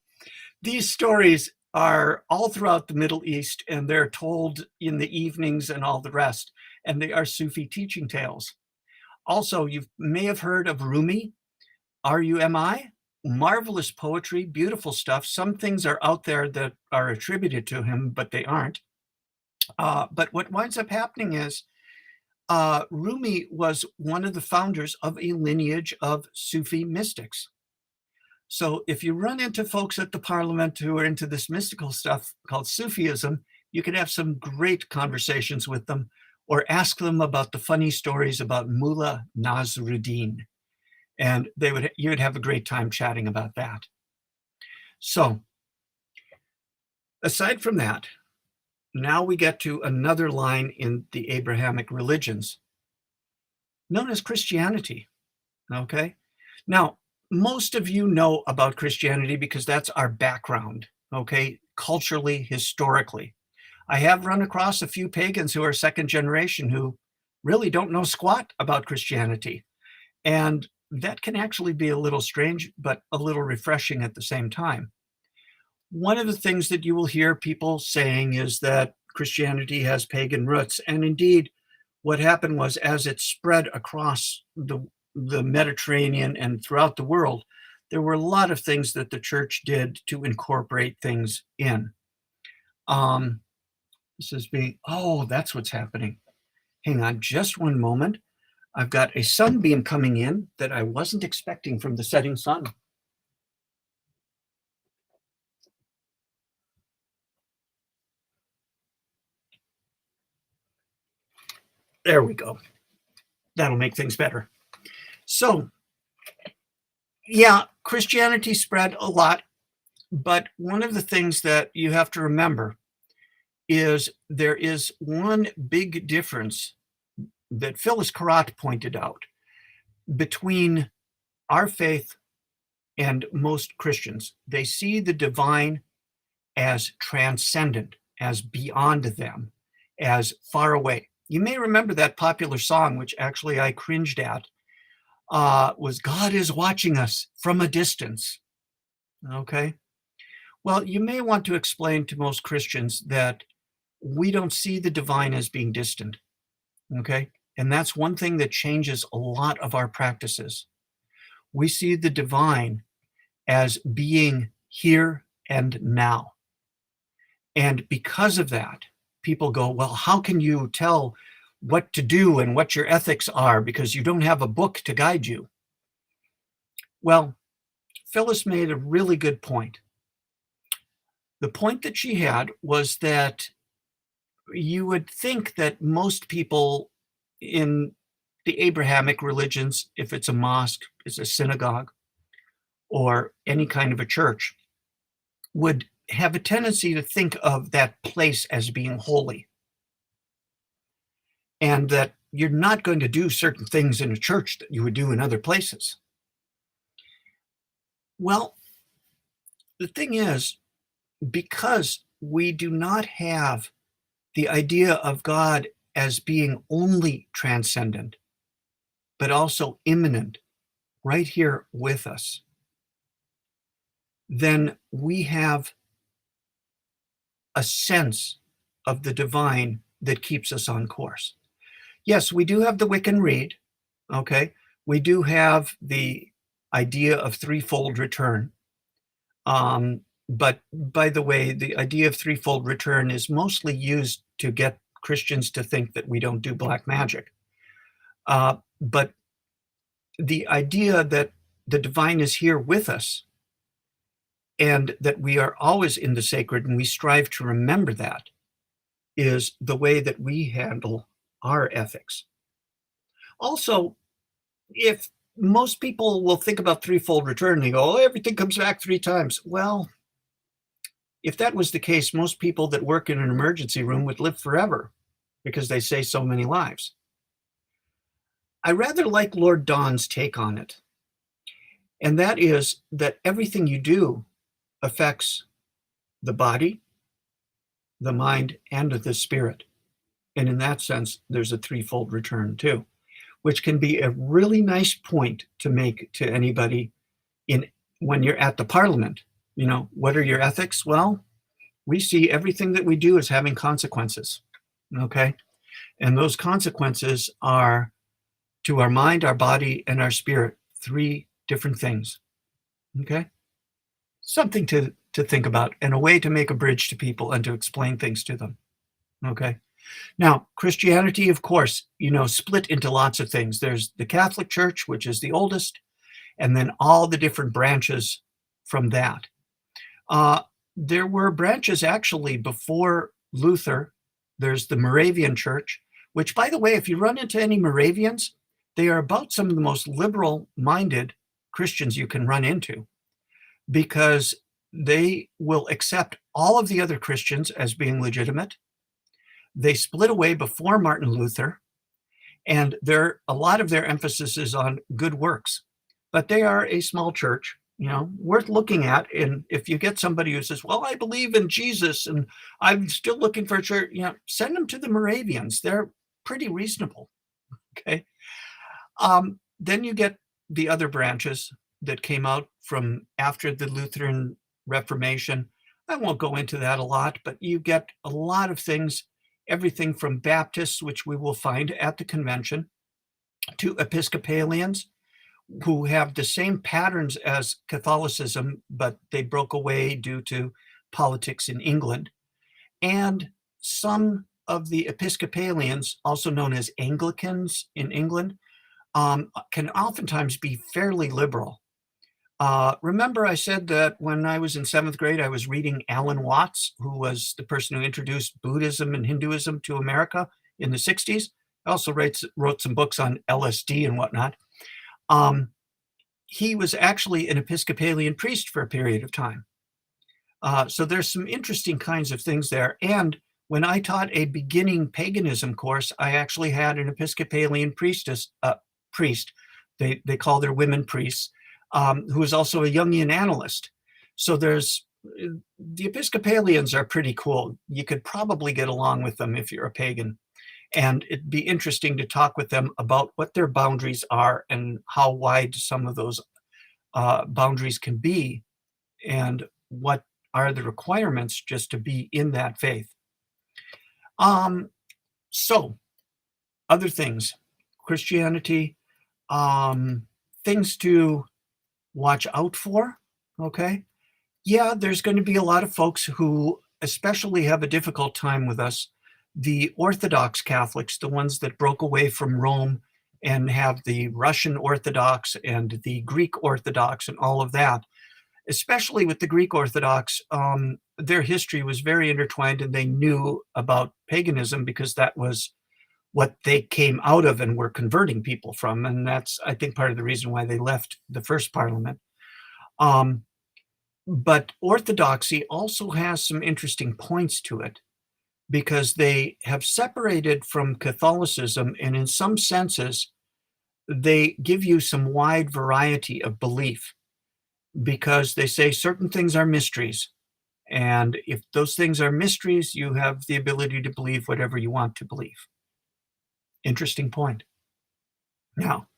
these stories are all throughout the Middle East, and they're told in the evenings and all the rest, and they are Sufi teaching tales. Also, you may have heard of Rumi, R-U-M-I, marvelous poetry, beautiful stuff. Some things are out there that are attributed to him, but they aren't. But what winds up happening is Rumi was one of the founders of a lineage of Sufi mystics. So if you run into folks at the parliament who are into this mystical stuff called Sufism, you can have some great conversations with them or ask them about the funny stories about Mullah Nasruddin. And you would have a great time chatting about that. So aside from that, now we get to another line in the Abrahamic religions, known as Christianity. Okay? Now, most of you know about Christianity because that's our background, okay? Culturally, historically. I have run across a few pagans who are second generation who really don't know squat about Christianity. And that can actually be a little strange, but a little refreshing at the same time. One of the things that you will hear people saying is that Christianity has pagan roots. And indeed, what happened was, as it spread across the Mediterranean and throughout the world, there were a lot of things that the church did to incorporate things in. This is being, oh, that's what's happening. Hang on just one moment. I've got a sunbeam coming in that I wasn't expecting from the setting sun. There we go. That'll make things better. So, yeah, Christianity spread a lot, but one of the things that you have to remember is there is one big difference that Phyllis Karat pointed out between our faith and most Christians. They see the divine as transcendent, as beyond them, as far away. You may remember that popular song, which actually I cringed at, was "God is watching us from a distance." Okay? Well, you may want to explain to most Christians that we don't see the divine as being distant. Okay? And that's one thing that changes a lot of our practices. We see the divine as being here and now. And because of that, people go, well, how can you tell what to do and what your ethics are because you don't have a book to guide you? Well, Phyllis made a really good point. The point that she had was that you would think that most people in the Abrahamic religions, if it's a mosque, it's a synagogue, or any kind of a church, would have a tendency to think of that place as being holy. And that you're not going to do certain things in a church that you would do in other places. Well, the thing is, because we do not have the idea of God as being only transcendent, but also immanent, right here with us, then we have a sense of the divine that keeps us on course. Yes, we do have the Wiccan Rede, okay? We do have the idea of threefold return. But by the way, the idea of threefold return is mostly used to get Christians to think that we don't do black magic. But the idea that the divine is here with us and that we are always in the sacred and we strive to remember that is the way that we handle our ethics. Also, if most people will think about threefold return, they go, oh, everything comes back 3 times. Well, if that was the case, most people that work in an emergency room would live forever because they save so many lives. I rather like Lord Don's take on it. And that is that everything you do affects the body, the mind, and the spirit. And in that sense, there's a threefold return too, which can be a really nice point to make to anybody when you're at the parliament. You know, what are your ethics? Well, we see everything that we do as having consequences, okay? And those consequences are to our mind, our body, and our spirit, 3 different things, okay? Something to think about and a way to make a bridge to people and to explain things to them, okay? Now, Christianity, of course, split into lots of things. There's the Catholic Church, which is the oldest, and then all the different branches from that. There were branches actually before Luther. There's the Moravian Church, which, by the way, if you run into any Moravians, they are about some of the most liberal-minded Christians you can run into because they will accept all of the other Christians as being legitimate. They split away before Martin Luther, and a lot of their emphasis is on good works. But they are a small church, worth looking at. And if you get somebody who says, well, I believe in Jesus and I'm still looking for a church, send them to the Moravians. They're pretty reasonable, okay? Then you get the other branches that came out from after the Lutheran Reformation. I won't go into that a lot, but you get a lot of things, everything from Baptists, which we will find at the convention, to Episcopalians, who have the same patterns as Catholicism, but they broke away due to politics in England. And some of the Episcopalians, also known as Anglicans in England, can oftentimes be fairly liberal. Remember, I said that when I was in seventh grade, I was reading Alan Watts, who was the person who introduced Buddhism and Hinduism to America in the 60s. I also wrote some books on LSD and whatnot. He was actually an Episcopalian priest for a period of time. So there's some interesting kinds of things there. And when I taught a beginning paganism course, I actually had an Episcopalian priest. They call their women priests, who is also a Jungian analyst. So the Episcopalians are pretty cool. You could probably get along with them if you're a pagan. And it'd be interesting to talk with them about what their boundaries are and how wide some of those boundaries can be, and what are the requirements just to be in that faith. So other things, Christianity, things to watch out for, okay? Yeah, there's going to be a lot of folks who especially have a difficult time with us. The Orthodox Catholics, the ones that broke away from Rome and have the Russian Orthodox and the Greek Orthodox and all of that, especially with the Greek Orthodox, their history was very intertwined, and they knew about paganism because that was what they came out of and were converting people from. And that's, I think, part of the reason why they left the first parliament. But Orthodoxy also has some interesting points to it, because they have separated from Catholicism, and in some senses, they give you some wide variety of belief, because they say certain things are mysteries. And if those things are mysteries, you have the ability to believe whatever you want to believe. Interesting point. Now,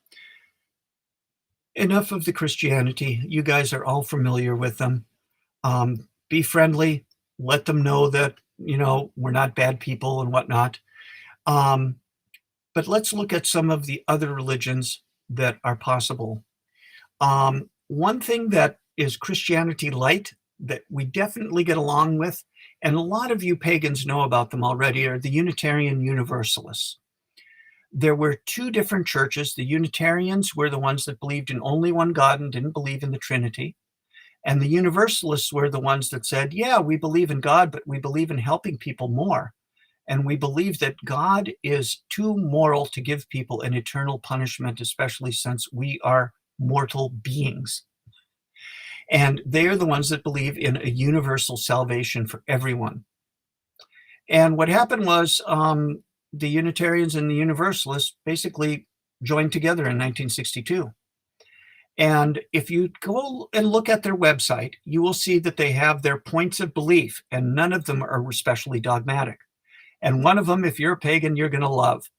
enough of the Christianity. You guys are all familiar with them. Be friendly. Let them know that, we're not bad people and whatnot. But let's look at some of the other religions that are possible. One thing that is Christianity light that we definitely get along with, and a lot of you pagans know about them already, are the Unitarian Universalists. There were two different churches. The Unitarians were the ones that believed in only one God and didn't believe in the Trinity. And the Universalists were the ones that said, yeah, we believe in God, but we believe in helping people more. And we believe that God is too moral to give people an eternal punishment, especially since we are mortal beings. And they are the ones that believe in a universal salvation for everyone. And what happened was the Unitarians and the Universalists basically joined together in 1962. And if you go and look at their website, you will see that they have their points of belief, and none of them are especially dogmatic. And one of them, if you're a pagan, you're going to love: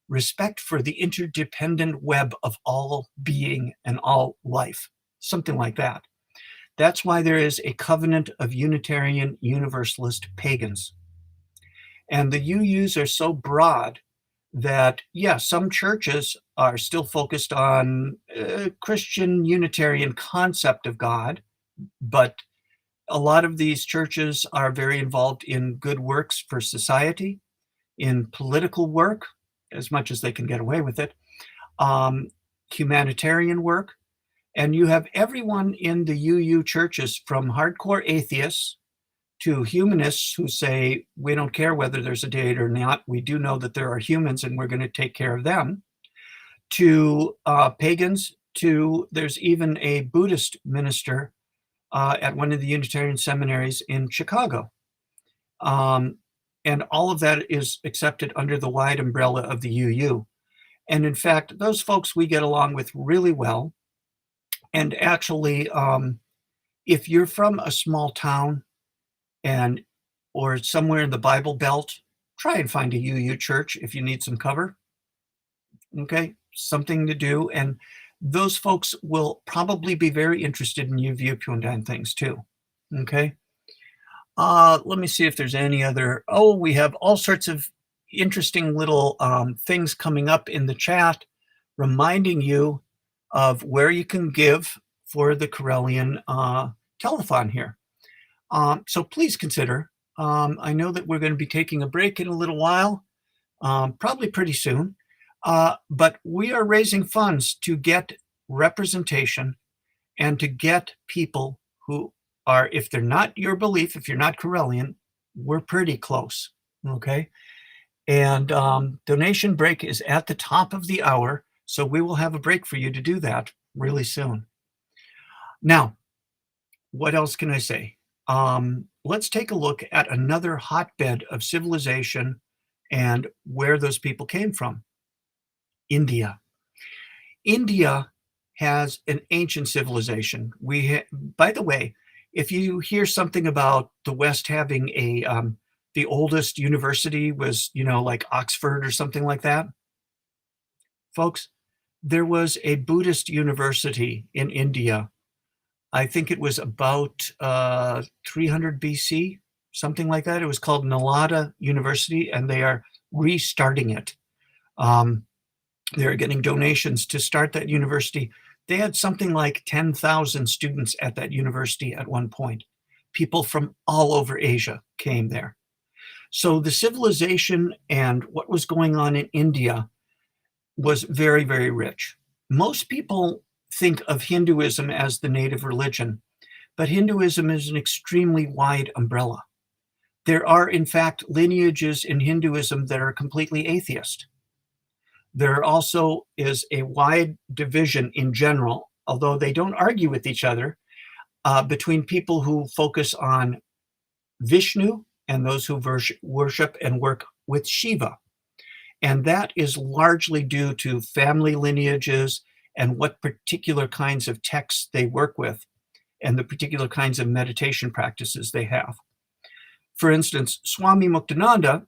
respect for the interdependent web of all being and all life, something like that. That's why there is a covenant of Unitarian Universalist pagans. And the UUs are so broad that, yeah, some churches are still focused on Christian Unitarian concept of God, but a lot of these churches are very involved in good works for society, in political work, as much as they can get away with it, humanitarian work. And you have everyone in the UU churches, from hardcore atheists to humanists who say, we don't care whether there's a date or not, we do know that there are humans and we're going to take care of them, to pagans, to there's even a Buddhist minister at one of the Unitarian seminaries in Chicago. And all of that is accepted under the wide umbrella of the UU. And in fact, those folks we get along with really well. And actually, if you're from a small town or somewhere in the Bible Belt, try and find a UU church if you need some cover. Okay, something to do. And those folks will probably be very interested in your viewpoint on things too. Okay. Let me see if there's any other. Oh, we have all sorts of interesting little things coming up in the chat, reminding you of where you can give for the Correllian telethon here. So please consider. I know that we're going to be taking a break in a little while, probably pretty soon, but we are raising funds to get representation and to get people who are, if they're not your belief, if you're not Correllian, we're pretty close, okay? And donation break is at the top of the hour, so we will have a break for you to do that really soon. Now, what else can I say? Let's take a look at another hotbed of civilization and where those people came from. India. India has an ancient civilization. By the way, if you hear something about the West having the oldest university was, like Oxford or something like that, folks, there was a Buddhist university in India. I think it was about 300 BC, something like that. It was called Nalanda University, and they are restarting it. They're getting donations to start that university. They had something like 10,000 students at that university at one point. People from all over Asia came there. So the civilization and what was going on in India was very, very rich. Most people think of Hinduism as the native religion, but Hinduism is an extremely wide umbrella. There are, in fact, lineages in Hinduism that are completely atheist. There also is a wide division in general, although they don't argue with each other, between people who focus on Vishnu and those who worship and work with Shiva. And that is largely due to family lineages and what particular kinds of texts they work with and the particular kinds of meditation practices they have. For instance, Swami Muktananda,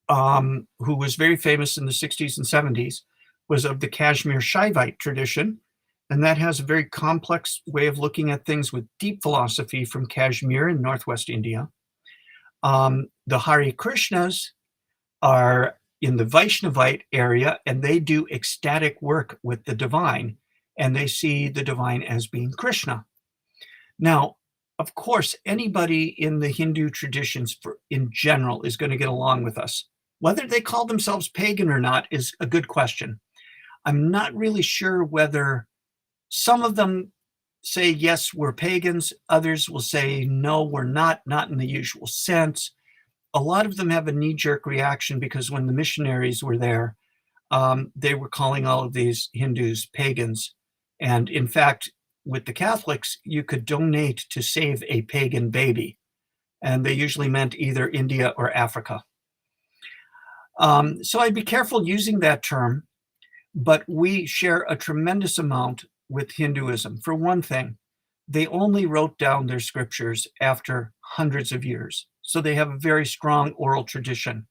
who was very famous in the 60s and 70s, was of the Kashmir Shaivite tradition, and that has a very complex way of looking at things with deep philosophy from Kashmir in northwest India. The Hare Krishnas are in the Vaishnavite area, and they do ecstatic work with the divine, and they see the divine as being Krishna. Now, of course, anybody in the Hindu traditions in general is going to get along with us. Whether they call themselves pagan or not is a good question. I'm not really sure whether some of them say, yes, we're pagans. Others will say, no, we're not in the usual sense. A lot of them have a knee-jerk reaction because when the missionaries were there, they were calling all of these Hindus pagans. And in fact, with the Catholics, you could donate to save a pagan baby. And they usually meant either India or Africa. So I'd be careful using that term, but we share a tremendous amount with Hinduism. For one thing, they only wrote down their scriptures after hundreds of years. So they have a very strong oral tradition.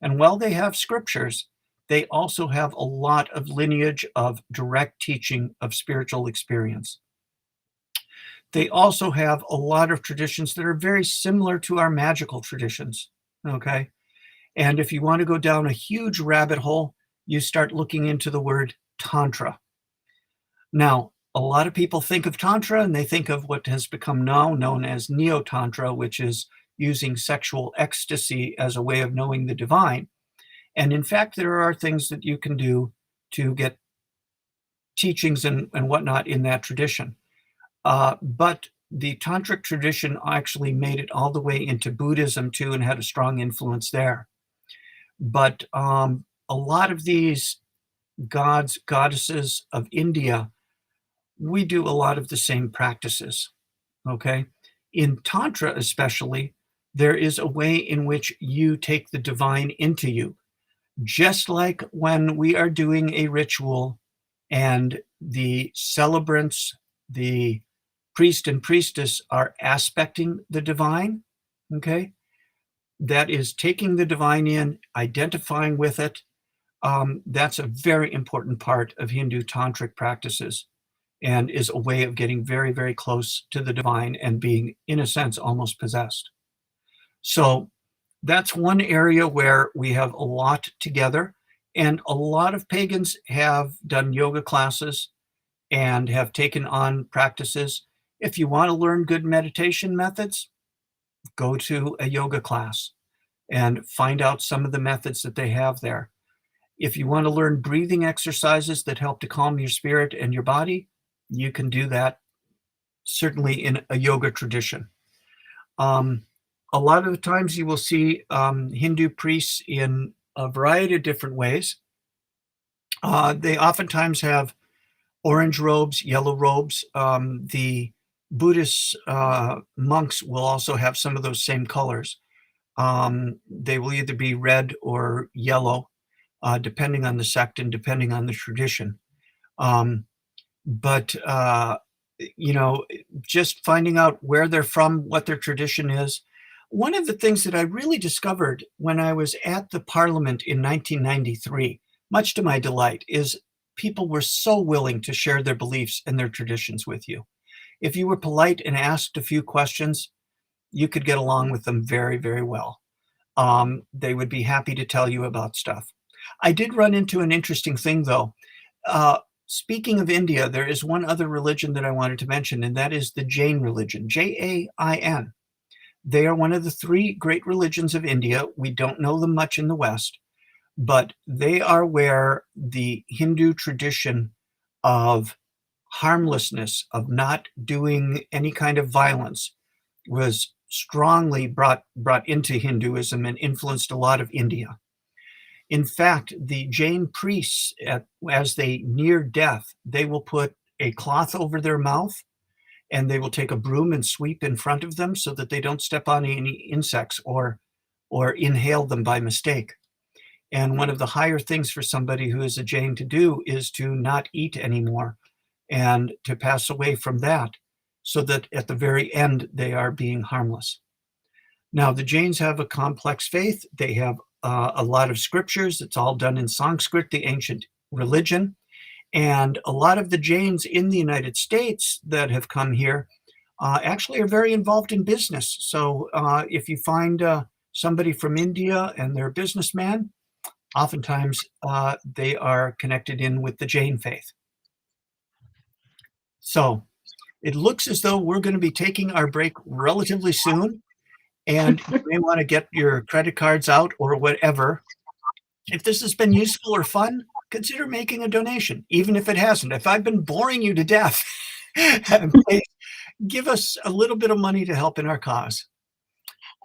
And while they have scriptures, they also have a lot of lineage of direct teaching of spiritual experience. They also have a lot of traditions that are very similar to our magical traditions, okay? And if you want to go down a huge rabbit hole, you start looking into the word Tantra. Now, a lot of people think of Tantra and they think of what has become now known as Neo-Tantra, which is using sexual ecstasy as a way of knowing the divine. And in fact, there are things that you can do to get teachings and whatnot in that tradition. But the tantric tradition actually made it all the way into Buddhism too and had a strong influence there. But a lot of these gods, goddesses of India, we do a lot of the same practices, okay? In Tantra especially, there is a way in which you take the divine into you. Just like when we are doing a ritual and the celebrants, the priest and priestess are aspecting the divine, okay? That is taking the divine in, identifying with it. That's a very important part of Hindu tantric practices and is a way of getting very, very close to the divine and being, in a sense, almost possessed. So that's one area where we have a lot together. And a lot of pagans have done yoga classes and have taken on practices. If you want to learn good meditation methods, go to a yoga class and find out some of the methods that they have there. If you want to learn breathing exercises that help to calm your spirit and your body, you can do that certainly in a yoga tradition. A lot of the times you will see Hindu priests in a variety of different ways. They oftentimes have orange robes, yellow robes. The Buddhist monks will also have some of those same colors. They will either be red or yellow, depending on the sect and depending on the tradition. But just finding out where they're from, what their tradition is. One of the things that I really discovered when I was at the Parliament in 1993, much to my delight, is people were so willing to share their beliefs and their traditions with you. If you were polite and asked a few questions, you could get along with them very, very well. They would be happy to tell you about stuff. I did run into an interesting thing, though. Speaking of India, there is one other religion that I wanted to mention, and that is the Jain religion, Jain. They are one of the three great religions of India. We don't know them much in the West, but they are where the Hindu tradition of harmlessness, of not doing any kind of violence, was strongly brought into Hinduism and influenced a lot of India. In fact, the Jain priests, as they near death, they will put a cloth over their mouth and they will take a broom and sweep in front of them so that they don't step on any insects or inhale them by mistake. And one of the higher things for somebody who is a Jain to do is to not eat anymore and to pass away from that, so that at the very end they are being harmless. Now, the Jains have a complex faith. They have a lot of scriptures. It's all done in Sanskrit, the ancient religion. And a lot of the Jains in the United States that have come here actually are very involved in business. So if you find somebody from India and they're a businessman, oftentimes they are connected in with the Jain faith. So it looks as though we're going to be taking our break relatively soon, and you may want to get your credit cards out or whatever. If this has been useful or fun, consider making a donation, even if it hasn't. If I've been boring you to death, please give us a little bit of money to help in our cause.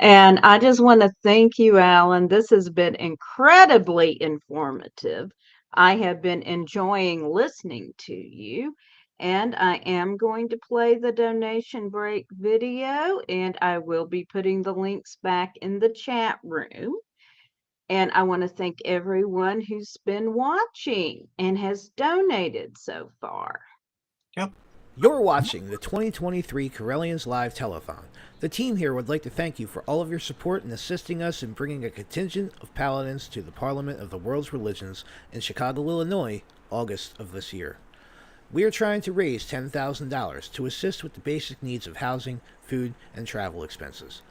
And I just want to thank you, Alan. This has been incredibly informative. I have been enjoying listening to you. And I am going to play the donation break video, and I will be putting the links back in the chat room. And I want to thank everyone who's been watching and has donated so far. Yep. You're watching the 2023 Correllians Live Telethon. The team here would like to thank you for all of your support in assisting us in bringing a contingent of paladins to the Parliament of the World's Religions in Chicago, Illinois, August of this year. We are trying to raise $10,000 to assist with the basic needs of housing, food, and travel expenses.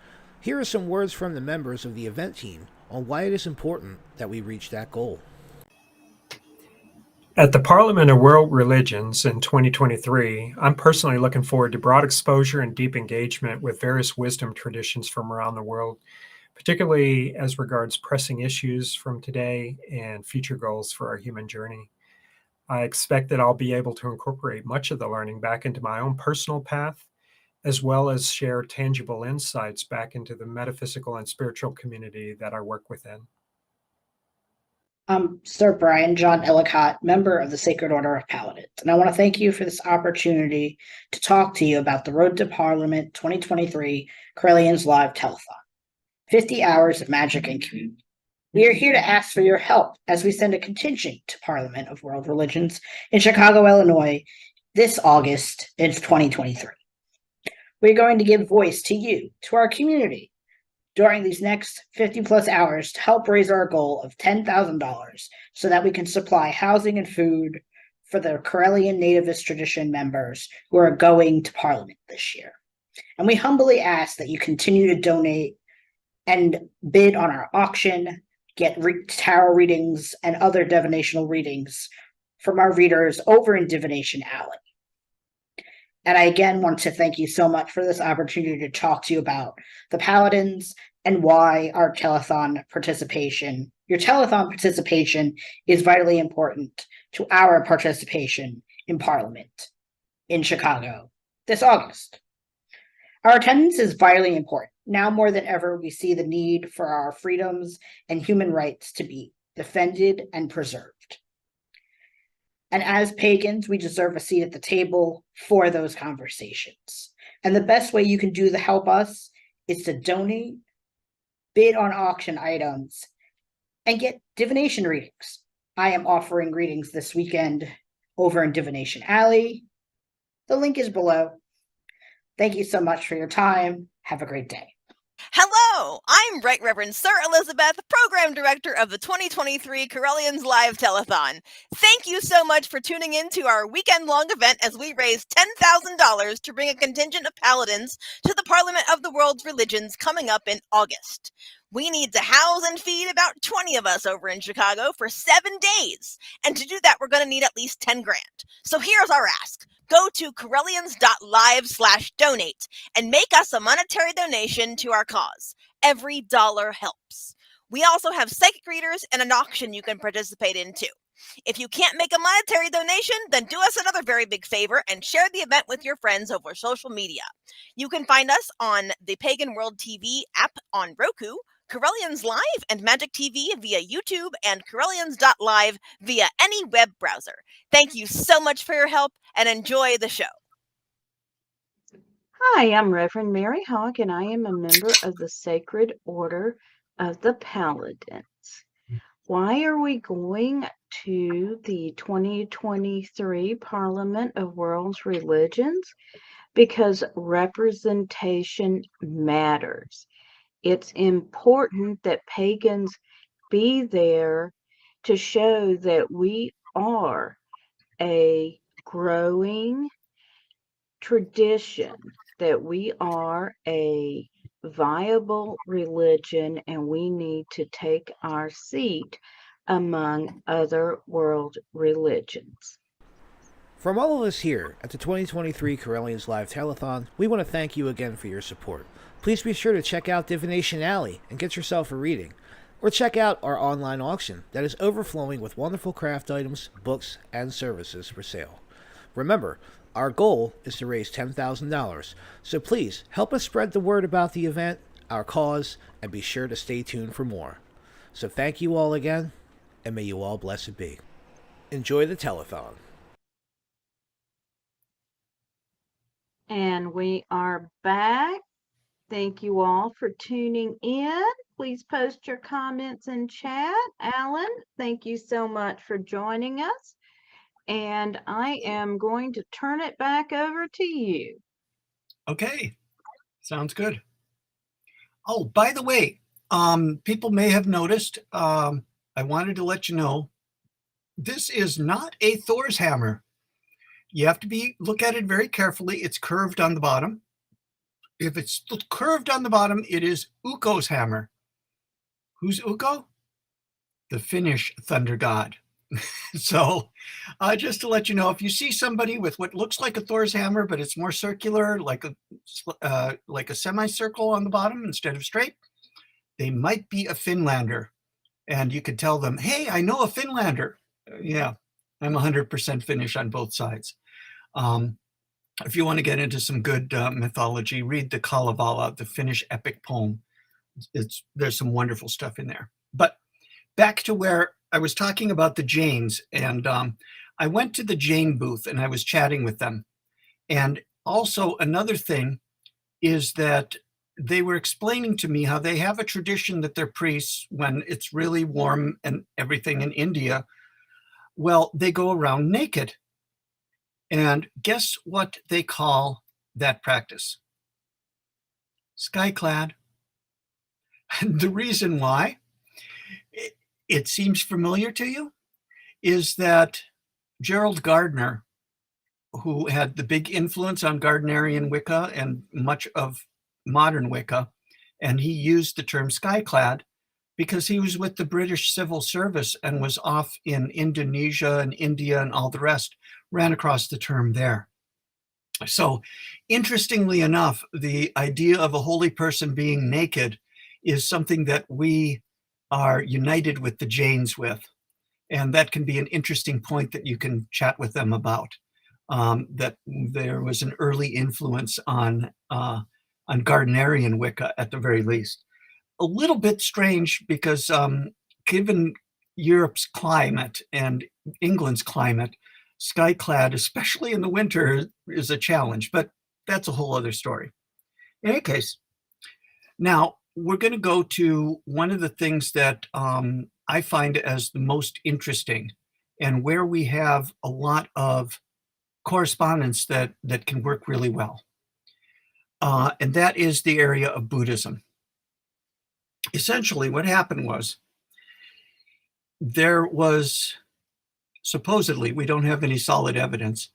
Here are some words from the members of the event team on why it is important that we reach that goal. At the Parliament of World Religions in 2023, I'm personally looking forward to broad exposure and deep engagement with various wisdom traditions from around the world, particularly as regards pressing issues from today and future goals for our human journey. I expect that I'll be able to incorporate much of the learning back into my own personal path, as well as share tangible insights back into the metaphysical and spiritual community that I work within. I'm Sir Brian John Ellicott, member of the Sacred Order of Paladins, and I want to thank you for this opportunity to talk to you about the Road to Parliament 2023 Correllians Live Telethon, 50 hours of magic and community. We are here to ask for your help as we send a contingent to Parliament of World Religions in Chicago, Illinois, this August in 2023. We're going to give voice to you, to our community, during these next 50-plus hours to help raise our goal of $10,000 so that we can supply housing and food for the Correllian Nativist tradition members who are going to Parliament this year. And we humbly ask that you continue to donate and bid on our auction, get tarot readings and other divinational readings from our readers over in Divination Alley. And I again want to thank you so much for this opportunity to talk to you about the Paladins and why our telethon participation, your telethon participation, is vitally important to our participation in Parliament in Chicago this August. Our attendance is vitally important. Now more than ever, we see the need for our freedoms and human rights to be defended and preserved. And as pagans, we deserve a seat at the table for those conversations. And the best way you can do to help us is to donate, bid on auction items, and get divination readings. I am offering readings this weekend over in Divination Alley. The link is below. Thank you so much for your time. Have a great day. Hello, I'm Right Reverend Sir Elizabeth, Program Director of the 2023 Correllians Live Telethon. Thank you so much for tuning in to our weekend-long event as we raise $10,000 to bring a contingent of paladins to the Parliament of the World's Religions coming up in August. We need to house and feed about 20 of us over in Chicago for 7 days. And to do that, we're going to need at least 10 grand. So here's our ask. Go to Correllians.live/donate and make us a monetary donation to our cause. Every dollar helps. We also have psychic readers and an auction you can participate in too. If you can't make a monetary donation, then do us another very big favor and share the event with your friends over social media. You can find us on the Pagan World TV app on Roku, Correllians Live and Magic TV via YouTube, and Correllians.live via any web browser. Thank you so much for your help and enjoy the show. Hi, I'm Reverend Mary Hawk, and I am a member of the Sacred Order of the Paladins. Why are we going to the 2023 Parliament of World's Religions? Because representation matters. It's important that pagans be there to show that we are a growing tradition, that we are a viable religion, and we need to take our seat among other world religions. From all of us here at the 2023 Correllians Live Telethon, we want to thank you again for your support. Please be sure to check out Divination Alley and get yourself a reading. Or check out our online auction that is overflowing with wonderful craft items, books, and services for sale. Remember, our goal is to raise $10,000, so please help us spread the word about the event, our cause, and be sure to stay tuned for more. So thank you all again, and may you all blessed be. Enjoy the telethon. And we are back. Thank you all for tuning in. Please post your comments in chat. Alan, thank you so much for joining us. And I am going to turn it back over to you. Okay, sounds good. Oh, by the way, people may have noticed, I wanted to let you know, this is not a Thor's hammer. You have to look at it very carefully. It's curved on the bottom. If it's curved on the bottom, it is Ukko's hammer. Who's Ukko? The Finnish thunder god. So just to let you know, if you see somebody with what looks like a Thor's hammer, but it's more circular, like a semicircle on the bottom instead of straight, they might be a Finlander. And you could tell them, hey, I know a Finlander. Yeah, I'm 100% Finnish on both sides. If you want to get into some good mythology, read the Kalevala, the Finnish epic poem. There's some wonderful stuff in there. But back to where I was talking about the Jains, and I went to the Jain booth and I was chatting with them. And also another thing is that they were explaining to me how they have a tradition that their priests, when it's really warm and everything in India, well, they go around naked. And guess what they call that practice? Skyclad. The reason why it seems familiar to you is that Gerald Gardner, who had the big influence on Gardnerian Wicca and much of modern Wicca, And he used the term skyclad because he was with the British Civil Service and was off in Indonesia and India and all the rest, ran across the term there. So interestingly enough, the idea of a holy person being naked is something that we are united with the Jains with. And that can be an interesting point that you can chat with them about, that there was an early influence on Gardnerian Wicca at the very least. A little bit strange because given Europe's climate and England's climate, skyclad, especially in the winter, is a challenge, but that's a whole other story. In any case, now we're going to go to one of the things that I find as the most interesting and where we have a lot of correspondence that can work really well. And that is the area of Buddhism. Essentially, what happened was there was supposedly, we don't have any solid evidence,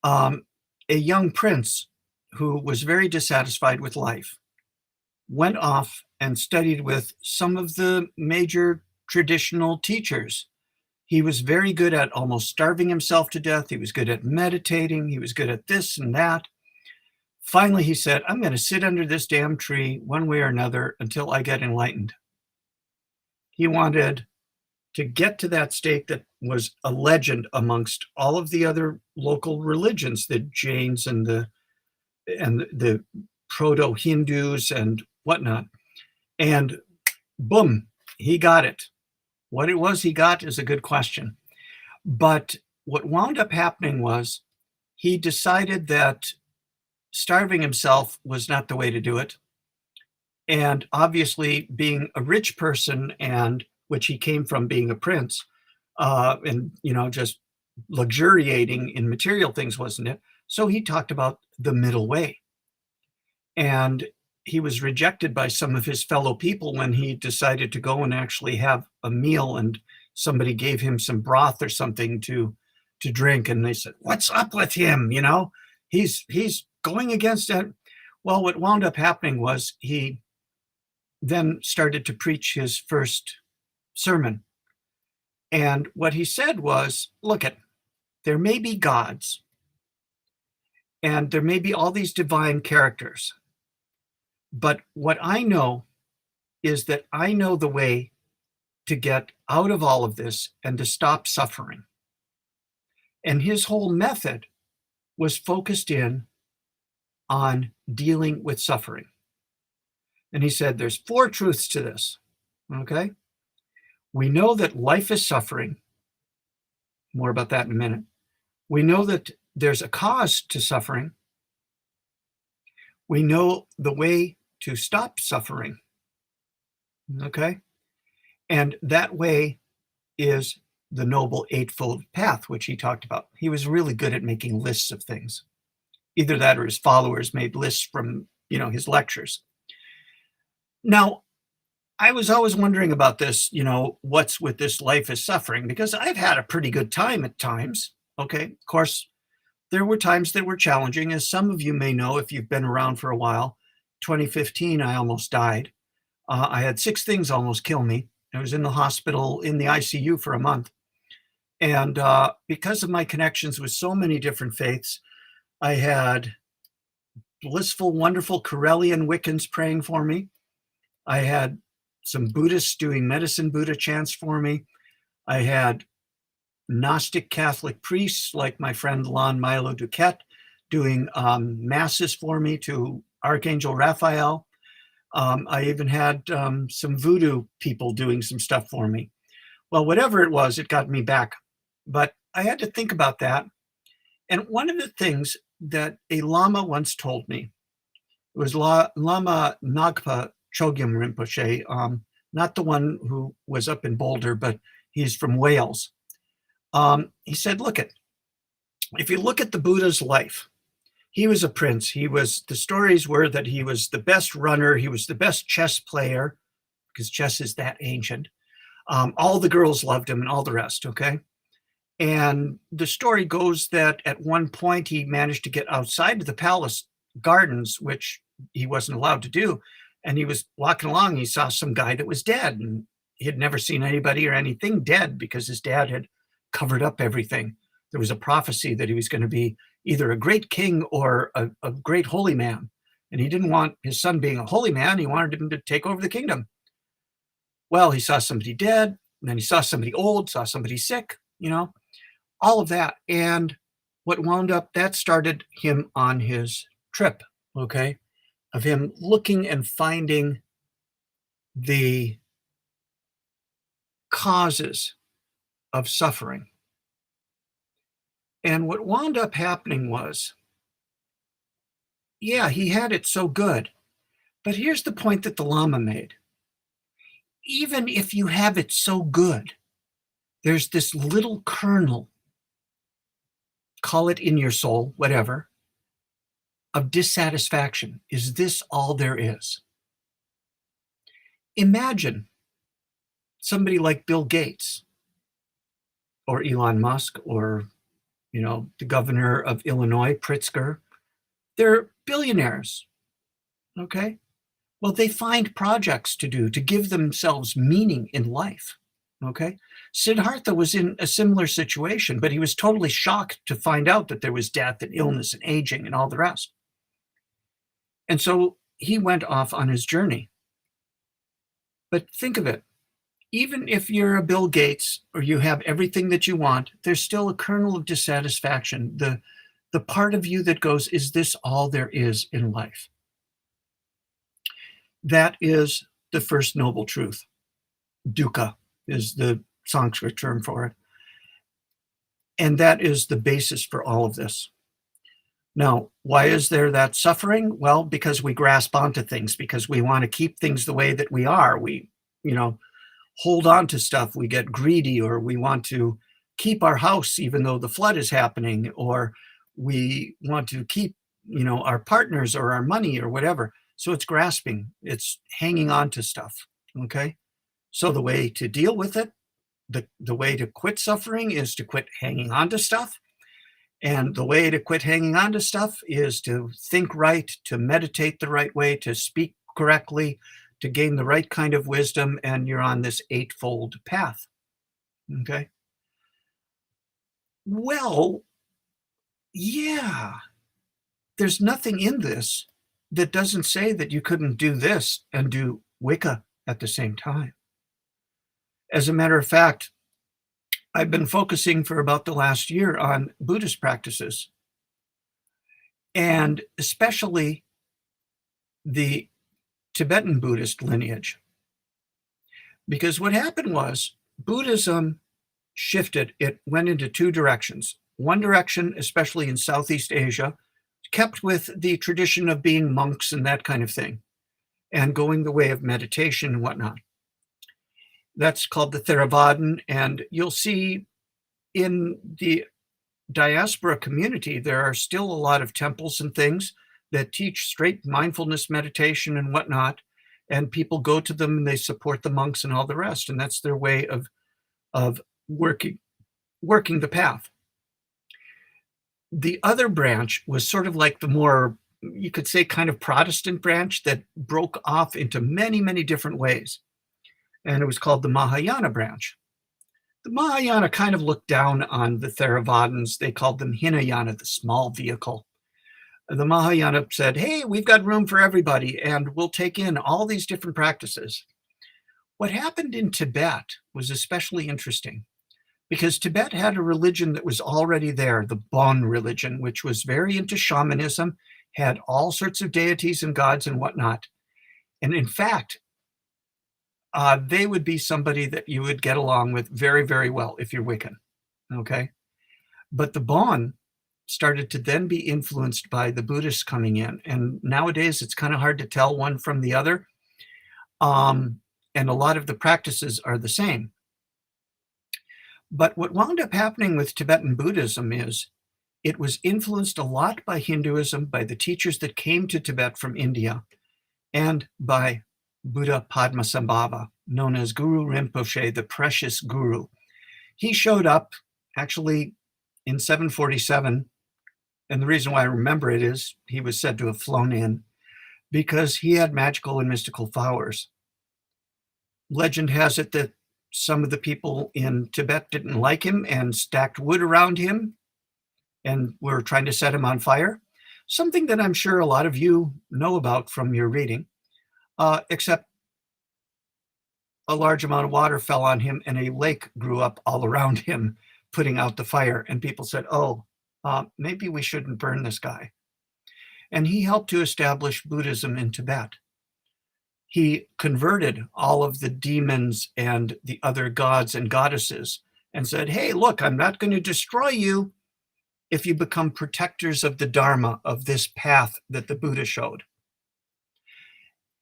a young prince who was very dissatisfied with life went off and studied with some of the major traditional teachers. He was very good at almost starving himself to death. He was good at meditating. He was good at this and that. Finally, he said, I'm going to sit under this damn tree one way or another until I get enlightened. He wanted to get to that state that was a legend amongst all of the other local religions, the Jains and the proto-Hindus and whatnot. And boom, he got it. What it was he got is a good question. But what wound up happening was he decided that starving himself was not the way to do it. And obviously, being a rich person, and which he came from being a prince, and just luxuriating in material things wasn't it. So he talked about the middle way. And he was rejected by some of his fellow people when he decided to go and actually have a meal, and somebody gave him some broth or something to drink, and they said, what's up with him? He's going against it. Well, what wound up happening was he then started to preach his first sermon. And what he said was, look, there may be gods, and there may be all these divine characters. But what I know is that I know the way to get out of all of this and to stop suffering. And his whole method was focused in on dealing with suffering. And he said, there's 4 truths to this, okay? We know that life is suffering. More about that in a minute. We know that there's a cause to suffering. We know the way to stop suffering, okay? And that way is the Noble Eightfold Path, which he talked about. He was really good at making lists of things. Either that or his followers made lists from, his lectures. Now, I was always wondering about this, what's with this life is suffering, because I've had a pretty good time at times, okay? Of course, there were times that were challenging, as some of you may know if you've been around for a while. 2015, I almost died. I had 6 things almost kill me. I was in the hospital, in the ICU for a month. And because of my connections with so many different faiths, I had blissful, wonderful Correllian Wiccans praying for me. I had some Buddhists doing medicine Buddha chants for me. I had Gnostic Catholic priests like my friend Lon Milo Duquette doing masses for me to Archangel Raphael. I even had some voodoo people doing some stuff for me. Well, whatever it was, it got me back. But I had to think about that. And one of the things that a Lama once told me was Lama Nagpa Chogyam Rinpoche, not the one who was up in Boulder, but he's from Wales. He said, if you look at the Buddha's life, he was a prince. The stories were that he was the best runner. He was the best chess player, because chess is that ancient. All the girls loved him and all the rest, okay? And the story goes that at one point he managed to get outside of the palace gardens, which he wasn't allowed to do, And he was walking along, he saw some guy that was dead, and he had never seen anybody or anything dead because his dad had covered up everything. There was a prophecy that he was going to be either a great king or a great holy man. And he didn't want his son being a holy man. He wanted him to take over the kingdom. Well, he saw somebody dead, and then he saw somebody old, saw somebody sick, all of that. And what wound up, that started him on his trip, okay, of him looking and finding the causes of suffering. And what wound up happening was, yeah, he had it so good. But here's the point that the Lama made. Even if you have it so good, there's this little kernel, call it in your soul, whatever, of dissatisfaction. Is this all there is? Imagine somebody like Bill Gates or Elon Musk or, the governor of Illinois, Pritzker. They're billionaires, okay? Well, they find projects to do to give themselves meaning in life, okay? Siddhartha was in a similar situation, but he was totally shocked to find out that there was death and illness and aging and all the rest. And so he went off on his journey. But think of it. Even if you're a Bill Gates or you have everything that you want, there's still a kernel of dissatisfaction. The part of you that goes, is this all there is in life? That is the first noble truth. Dukkha is the Sanskrit term for it. And that is the basis for all of this. Now, why is there that suffering? Well, because we grasp onto things, because we want to keep things the way that we are. We, hold on to stuff. We get greedy, or we want to keep our house even though the flood is happening, or we want to keep, our partners or our money or whatever. So it's grasping, it's hanging on to stuff, okay? So the way to deal with it, the way to quit suffering is to quit hanging on to stuff. And the way to quit hanging on to stuff is to think right, to meditate the right way, to speak correctly, to gain the right kind of wisdom, and you're on this eightfold path, okay? Well, yeah, there's nothing in this that doesn't say that you couldn't do this and do Wicca at the same time. As a matter of fact, I've been focusing for about the last year on Buddhist practices, and especially the Tibetan Buddhist lineage. Because what happened was Buddhism shifted. It went into two directions. One direction, especially in Southeast Asia, kept with the tradition of being monks and that kind of thing, and going the way of meditation and whatnot. That's called the Theravadan, and you'll see in the diaspora community, there are still a lot of temples and things that teach straight mindfulness meditation and whatnot, and people go to them and they support the monks and all the rest, and that's their way of working the path. The other branch was sort of like the more, you could say, kind of Protestant branch that broke off into many, many different ways. And it was called the Mahayana branch. The Mahayana kind of looked down on the Theravadins. They called them Hinayana, the small vehicle. The Mahayana said, hey, we've got room for everybody, and we'll take in all these different practices. What happened in Tibet was especially interesting, because Tibet had a religion that was already there, the Bon religion, which was very into shamanism, had all sorts of deities and gods and whatnot. And in fact, they would be somebody that you would get along with very, very well if you're Wiccan, okay? But the Bon started to then be influenced by the Buddhists coming in. And nowadays, it's kind of hard to tell one from the other. And a lot of the practices are the same. But what wound up happening with Tibetan Buddhism is it was influenced a lot by Hinduism, by the teachers that came to Tibet from India, and by Buddha Padmasambhava, known as Guru Rinpoche, the precious guru. He showed up actually in 747. And the reason why I remember it is he was said to have flown in. because he had magical and mystical powers. Legend has it that some of the people in Tibet didn't like him and stacked wood around him and were trying to set him on fire. Something that I'm sure a lot of you know about from your reading, except a large amount of water fell on him and a lake grew up all around him, putting out the fire. And people said, oh, maybe we shouldn't burn this guy. And he helped to establish Buddhism in Tibet. He converted all of the demons and the other gods and goddesses and said, hey, look, I'm not going to destroy you if you become protectors of the Dharma, of this path that the Buddha showed.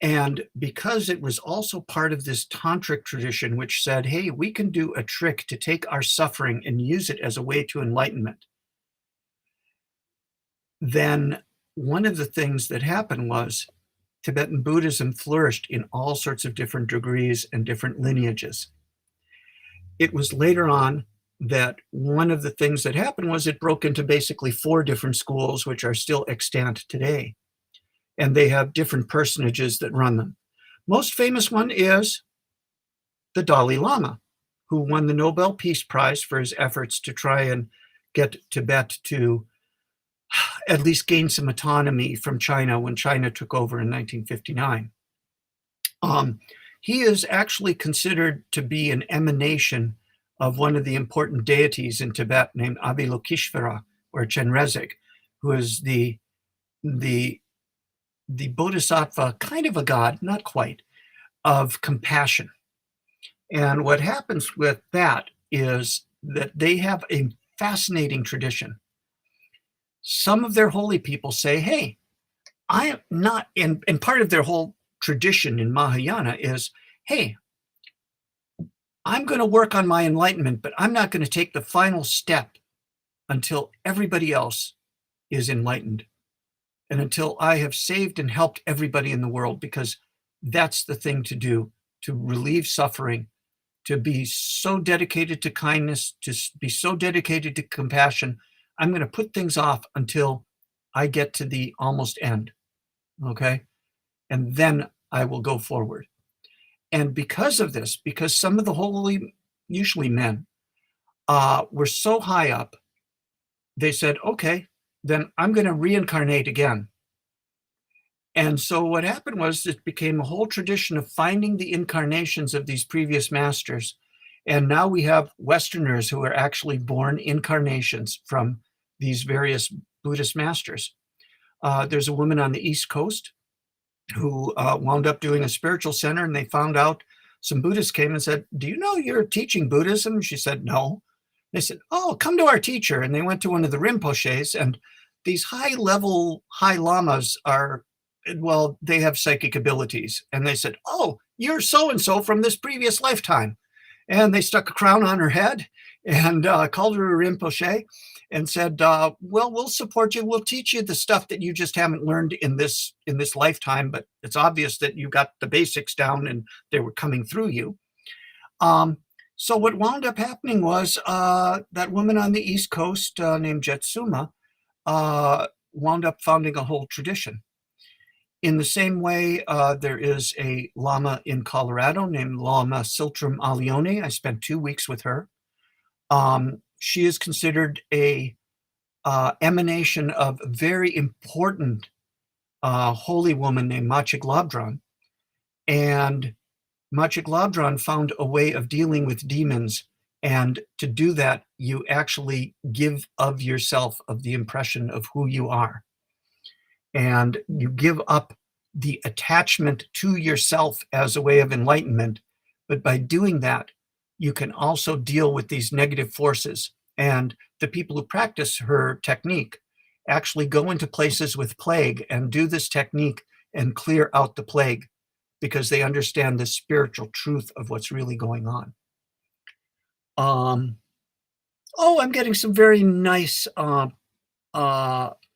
And because it was also part of this tantric tradition, which said, hey, we can do a trick to take our suffering and use it as a way to enlightenment, then one of the things that happened was Tibetan Buddhism flourished in all sorts of different degrees and different lineages. It was later on that one of the things that happened was it broke into basically 4 different schools, which are still extant today. And they have different personages that run them. Most famous one is the Dalai Lama, who won the Nobel Peace Prize for his efforts to try and get Tibet to at least gain some autonomy from China when China took over in 1959. He is actually considered to be an emanation of one of the important deities in Tibet named Avalokiteshvara, or Chenrezig, who is the bodhisattva, kind of a god, not quite, of compassion. And what happens with that is that they have a fascinating tradition. Some of their holy people say, hey, I am not, and part of their whole tradition in Mahayana is, hey, I'm going to work on my enlightenment, but I'm not going to take the final step until everybody else is enlightened and until I have saved and helped everybody in the world, because that's the thing to do, to relieve suffering, to be so dedicated to kindness, to be so dedicated to compassion. I'm going to put things off until I get to the almost end, okay? And then I will go forward. And because of this, because some of the holy, usually men, were so high up, they said, okay, then I'm going to reincarnate again. And so what happened was it became a whole tradition of finding the incarnations of these previous masters. And now we have Westerners who are actually born incarnations from these various Buddhist masters. There's a woman on the East Coast who wound up doing a spiritual center, and they found out some Buddhists came and said, do you know you're teaching Buddhism? She said, no. They said, oh, come to our teacher. And they went to one of the Rinpoches, and these high-level high lamas are, well, they have psychic abilities. And they said, oh, you're so-and-so from this previous lifetime. And they stuck a crown on her head and called her a Rinpoche and said, well, we'll support you. We'll teach you the stuff that you just haven't learned in this lifetime, but it's obvious that you got the basics down and they were coming through you. So what wound up happening was that woman on the East Coast named Jetsuma wound up founding a whole tradition. In the same way, there is a Lama in Colorado named Lama Siltram Alione. I spent 2 weeks with her. She is considered a emanation of a very important holy woman named Machig Labdran. And Machig Labdran found a way of dealing with demons. And to do that, you actually give of yourself, of the impression of who you are. And you give up the attachment to yourself as a way of enlightenment. But by doing that, you can also deal with these negative forces. And the people who practice her technique actually go into places with plague and do this technique and clear out the plague, because they understand the spiritual truth of what's really going on. I'm getting some very nice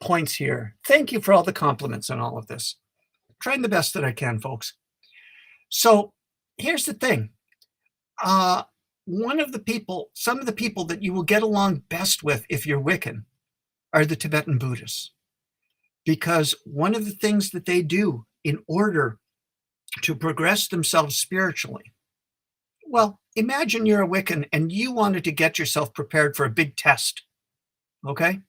points here. Thank you for all the compliments on all of this. Trying the best that I can, folks. So here's the thing. Some of the people that you will get along best with if you're Wiccan are the Tibetan Buddhists. Because one of the things that they do in order to progress themselves spiritually. Well, imagine you're a Wiccan and you wanted to get yourself prepared for a big test, okay?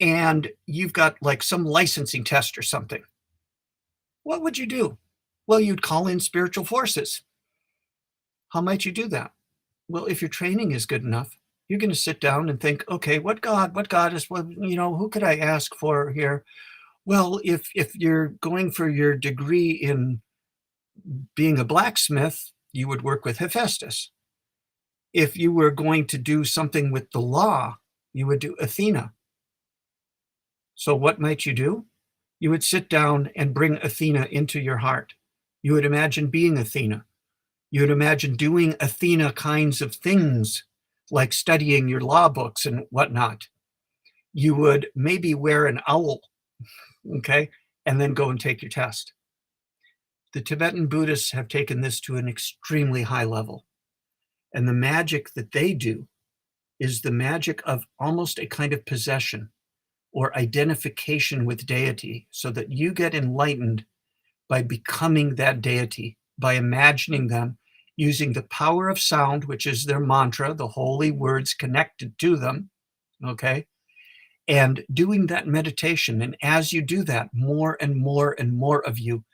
And you've got like some licensing test or something. What would you do? Well, you'd call in spiritual forces. How might you do that? Well, if your training is good enough, you're going to sit down and think, okay, what goddess, who could I ask for here? Well, if you're going for your degree in being a blacksmith, you would work with Hephaestus. If you were going to do something with the law, you would do Athena. So what might you do? You would sit down and bring Athena into your heart. You would imagine being Athena. You would imagine doing Athena kinds of things, like studying your law books and whatnot. You would maybe wear an owl, okay, and then go and take your test. The Tibetan Buddhists have taken this to an extremely high level. And the magic that they do is the magic of almost a kind of possession or identification with deity, so that you get enlightened by becoming that deity, by imagining them, using the power of sound, which is their mantra, the holy words connected to them, okay? And doing that meditation. And as you do that, more and more and more of you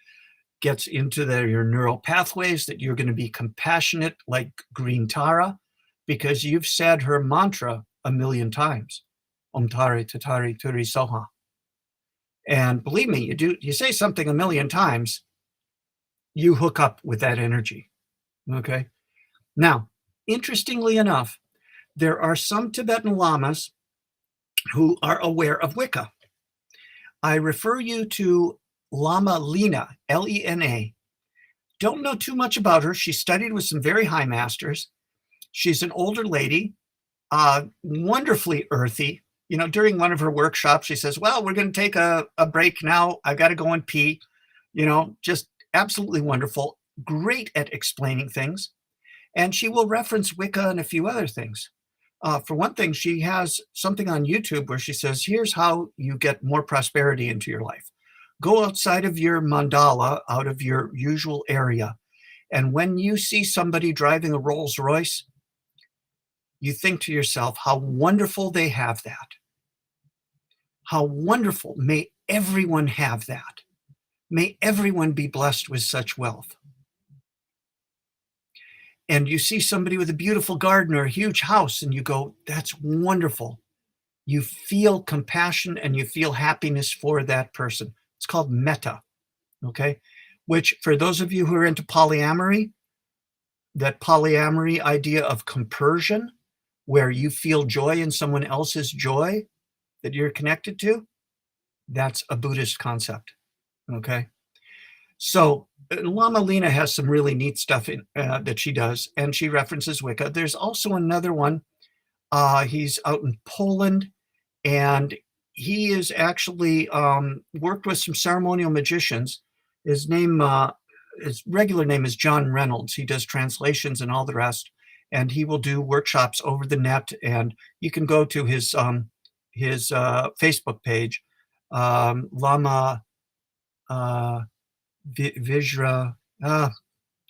gets into your neural pathways, that you're going to be compassionate like Green Tara, because you've said her mantra 1,000,000 times. Om Tare Tatari Turi Soha. And believe me, you say something 1,000,000 times, you hook up with that energy. Okay. Now, interestingly enough, there are some Tibetan lamas who are aware of Wicca. I refer you to Lama Lena, Lena. Don't know too much about her. She studied with some very high masters. She's an older lady, wonderfully earthy. During one of her workshops, she says, well, we're going to take a break now. I got to go and pee. Just absolutely wonderful. Great at explaining things. And she will reference Wicca and a few other things. For one thing, she has something on YouTube where she says, here's how you get more prosperity into your life. Go outside of your mandala, out of your usual area. And when you see somebody driving a Rolls Royce, you think to yourself, how wonderful they have that. How wonderful. May everyone have that. May everyone be blessed with such wealth. And you see somebody with a beautiful garden or a huge house, and you go, that's wonderful. You feel compassion and you feel happiness for that person. It's called metta, okay? Which, for those of you who are into polyamory, that polyamory idea of compersion, where you feel joy in someone else's joy that you're connected to, that's a Buddhist concept, okay? So Lama Lena has some really neat stuff that she does, and she references Wicca. There's also another one. He's out in Poland, and he is actually worked with some ceremonial magicians. His regular name is John Reynolds. He does translations and all the rest, and he will do workshops over the net. And you can go to his Facebook page, Lama Vijra.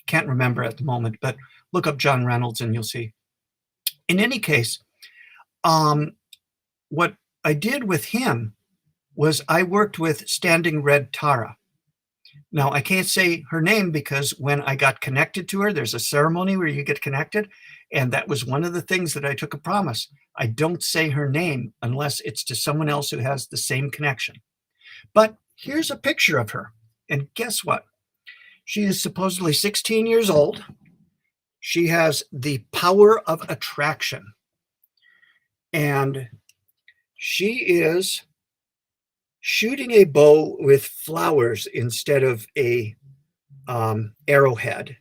Can't remember at the moment, but look up John Reynolds and you'll see. In any case, what I did with him was I worked with Standing Red Tara. Now, I can't say her name because when I got connected to her, there's a ceremony where you get connected. And that was one of the things that I took a promise. I don't say her name unless it's to someone else who has the same connection. But here's a picture of her. And guess what? She is supposedly 16 years old. She has the power of attraction. And she is shooting a bow with flowers instead of a arrowhead.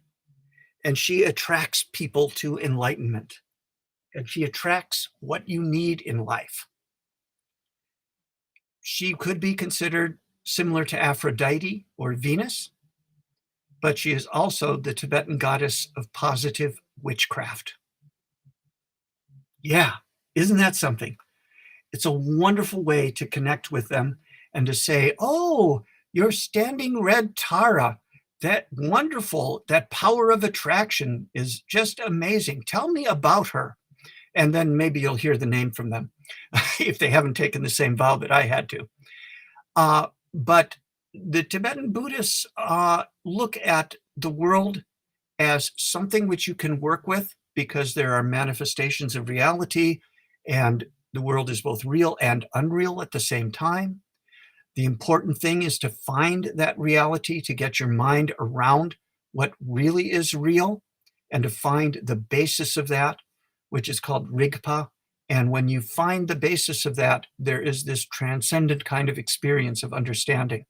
And she attracts people to enlightenment. And she attracts what you need in life. She could be considered similar to Aphrodite or Venus, but she is also the Tibetan goddess of positive witchcraft. Yeah, isn't that something? It's a wonderful way to connect with them and to say, oh, Your standing red Tara, that wonderful, that power of attraction is just amazing. Tell me about her. And then maybe you'll hear the name from them if they haven't taken the same vow that I had to. But the Tibetan Buddhists look at the world as something which you can work with, because there are manifestations of reality, and the world is both real and unreal at the same time. The important thing is to find that reality, to get your mind around what really is real, and to find the basis of that, which is called Rigpa. And when you find the basis of that, there is this transcendent kind of experience of understanding.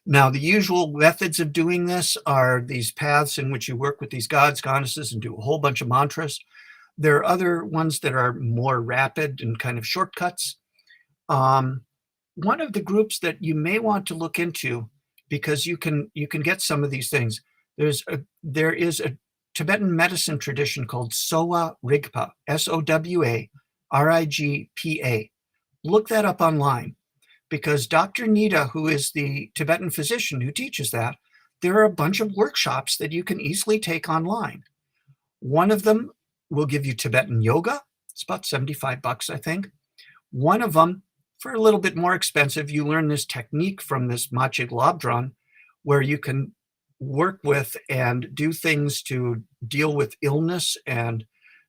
Now, the usual methods of doing this are these paths in which you work with these gods, goddesses, and do a whole bunch of mantras. There are other ones that are more rapid and kind of shortcuts. One of the groups that you may want to look into, because you can get some of these things, there is a Tibetan medicine tradition called Sowa Rigpa, Sowa Rigpa. Look that up online, because Dr. Nida, who is the Tibetan physician who teaches that, there are a bunch of workshops that you can easily take online. One of them will give you Tibetan yoga. It's about $75, I think. One of them, for a little bit more expensive, you learn this technique from this Machig Labdran, where you can work with and do things to deal with illness. And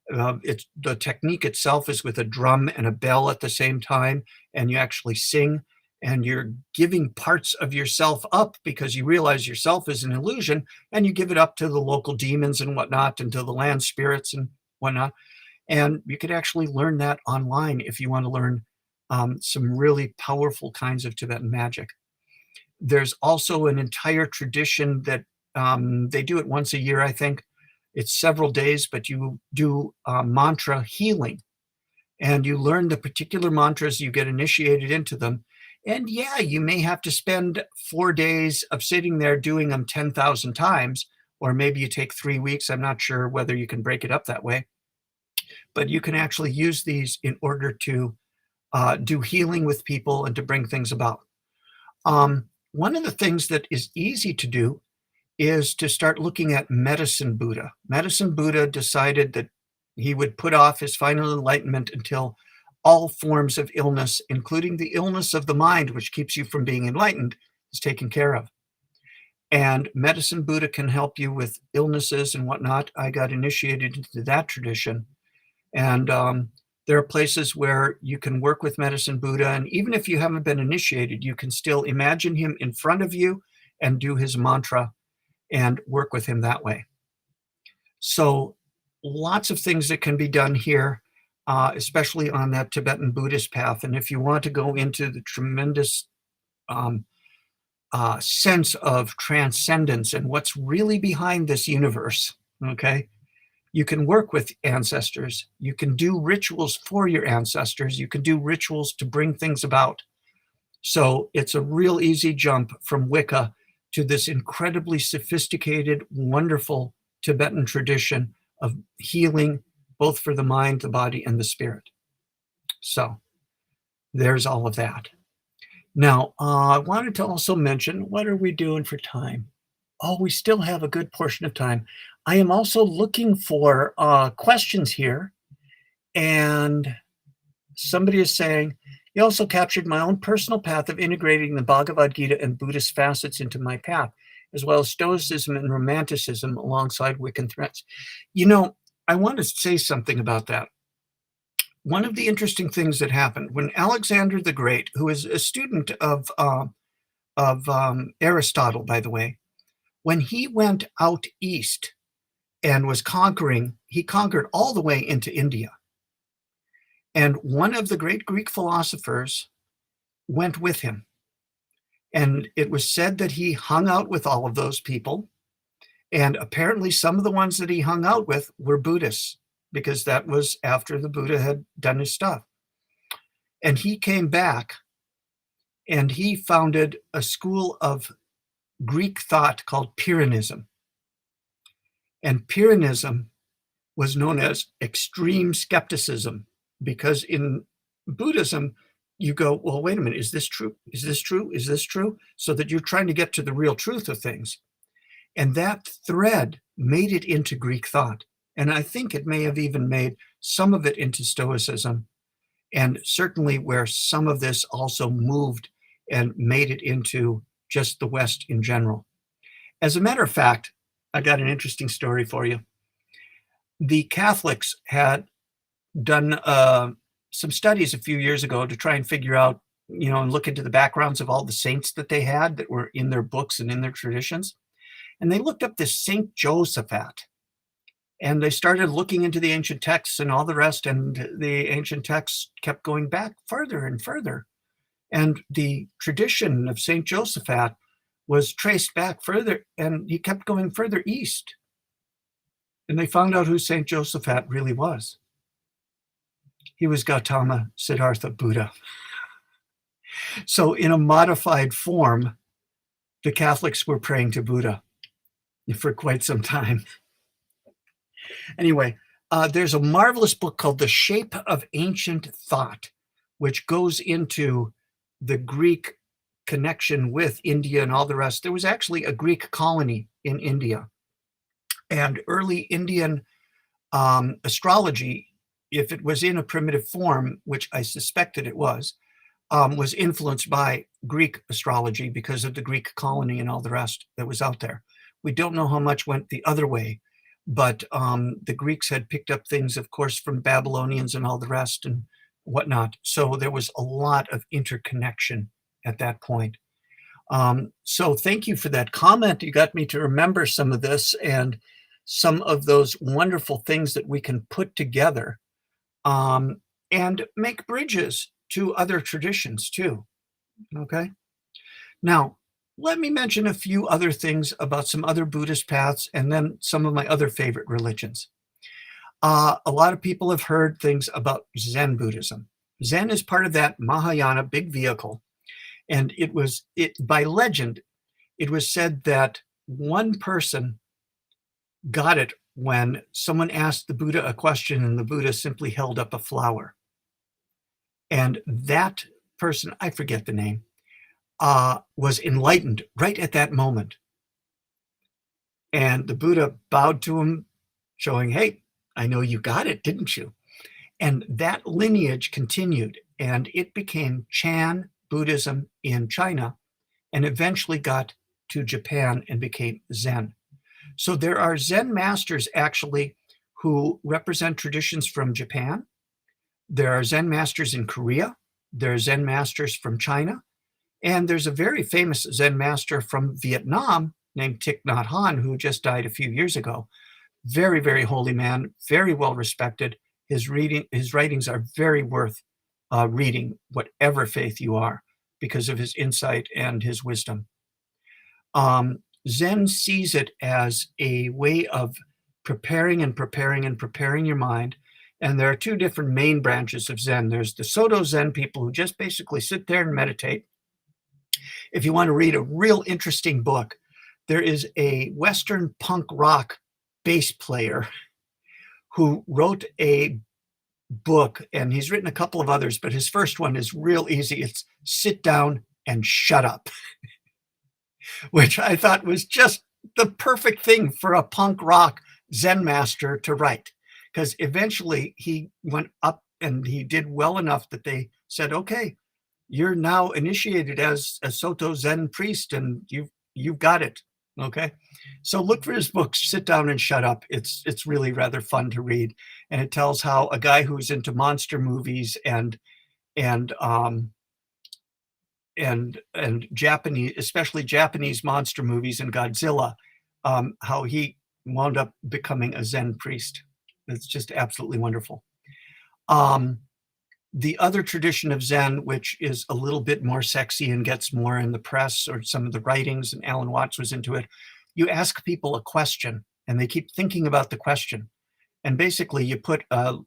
the technique itself is with a drum and a bell at the same time, and you actually sing, and you're giving parts of yourself up because you realize yourself is an illusion, and you give it up to the local demons and whatnot, and to the land spirits and whatnot. And you could actually learn that online if you want to learn some really powerful kinds of Tibetan magic. There's also an entire tradition that they do it once a year, I think. It's several days, but you do mantra healing, and you learn the particular mantras, you get initiated into them. And yeah, you may have to spend 4 days of sitting there doing them 10,000 times, or maybe you take 3 weeks. I'm not sure whether you can break it up that way, but you can actually use these in order to do healing with people and to bring things about. One of the things that is easy to do is to start looking at Medicine Buddha. Medicine Buddha decided that he would put off his final enlightenment until all forms of illness, including the illness of the mind, which keeps you from being enlightened, is taken care of. And Medicine Buddha can help you with illnesses and whatnot. I got initiated into that tradition. And there are places where you can work with Medicine Buddha, and even if you haven't been initiated, you can still imagine him in front of you and do his mantra and work with him that way. So lots of things that can be done here, especially on that Tibetan Buddhist path. And if you want to go into the tremendous sense of transcendence and what's really behind this universe, okay, you can work with ancestors. You can do rituals for your ancestors. You can do rituals to bring things about. So it's a real easy jump from Wicca to this incredibly sophisticated, wonderful Tibetan tradition of healing, both for the mind, the body, and the spirit. So there's all of that. Now, I wanted to also mention, what are we doing for time? Oh, we still have a good portion of time. I am also looking for questions here. And somebody is saying, you also captured my own personal path of integrating the Bhagavad Gita and Buddhist facets into my path, as well as Stoicism and Romanticism alongside Wiccan threats. You know, I want to say something about that. One of the interesting things that happened when Alexander the Great, who is a student of Aristotle, by the way, when he went out east and was conquering, he conquered all the way into India. And one of the great Greek philosophers went with him. And it was said that he hung out with all of those people. And apparently some of the ones that he hung out with were Buddhists, because that was after the Buddha had done his stuff. And he came back and he founded a school of Greek thought called Pyrrhonism. And Pyrrhonism was known as extreme skepticism, because in Buddhism, you go, well, wait a minute, is this true? Is this true? Is this true? So that you're trying to get to the real truth of things. And that thread made it into Greek thought. And I think it may have even made some of it into Stoicism, and certainly where some of this also moved and made it into just the West in general. As a matter of fact, I got an interesting story for you. The Catholics had done some studies a few years ago to try and figure out, and look into the backgrounds of all the saints that they had that were in their books and in their traditions. And they looked up this Saint Josaphat. And they started looking into the ancient texts and all the rest, and the ancient texts kept going back further and further. And the tradition of Saint Josaphat was traced back further, and he kept going further east. And they found out who Saint Josaphat really was. He was Gautama Siddhartha Buddha. So in a modified form, the Catholics were praying to Buddha for quite some time. Anyway, there's a marvelous book called The Shape of Ancient Thought, which goes into the Greek connection with India and all the rest. There was actually a Greek colony in India. And early Indian astrology, if it was in a primitive form, which I suspected it was influenced by Greek astrology because of the Greek colony and all the rest that was out there. We don't know how much went the other way, but the Greeks had picked up things, of course, from Babylonians and all the rest and whatnot. So there was a lot of interconnection at that point. So thank you for that comment. You got me to remember some of this and some of those wonderful things that we can put together and make bridges to other traditions too. Okay. Now, let me mention a few other things about some other Buddhist paths and then some of my other favorite religions. A lot of people have heard things about Zen Buddhism. Zen is part of that Mahayana big vehicle. And by legend, it was said that one person got it when someone asked the Buddha a question and the Buddha simply held up a flower. And that person, I forget the name, was enlightened right at that moment. And the Buddha bowed to him, showing, hey, I know you got it, didn't you? And that lineage continued, and it became Chan Buddhism in China, and eventually got to Japan and became Zen. So there are Zen masters actually who represent traditions from Japan. There are Zen masters in Korea. There are Zen masters from China. And there's a very famous Zen master from Vietnam named Thich Nhat Hanh, who just died a few years ago. Very, very holy man, very well respected. His writings are very worth reading, whatever faith you are, because of his insight and his wisdom. Zen sees it as a way of preparing your mind. And there are two different main branches of Zen. There's the Soto Zen people who just basically sit there and meditate. If you want to read a real interesting book, there is a Western punk rock bass player who wrote a book, and he's written a couple of others, but his first one is real easy. It's Sit Down and Shut Up, which I thought was just the perfect thing for a punk rock Zen master to write, because eventually he went up and he did well enough that they said, okay, you're now initiated as a Soto Zen priest and you've got it. Okay. So look for his book, Sit Down and Shut Up. It's really rather fun to read. And it tells how a guy who's into monster movies and Japanese, especially Japanese monster movies and Godzilla, how he wound up becoming a Zen priest. It's just absolutely wonderful. The other tradition of Zen, which is a little bit more sexy and gets more in the press or some of the writings, and Alan Watts was into it, you ask people a question and they keep thinking about the question. And basically you put a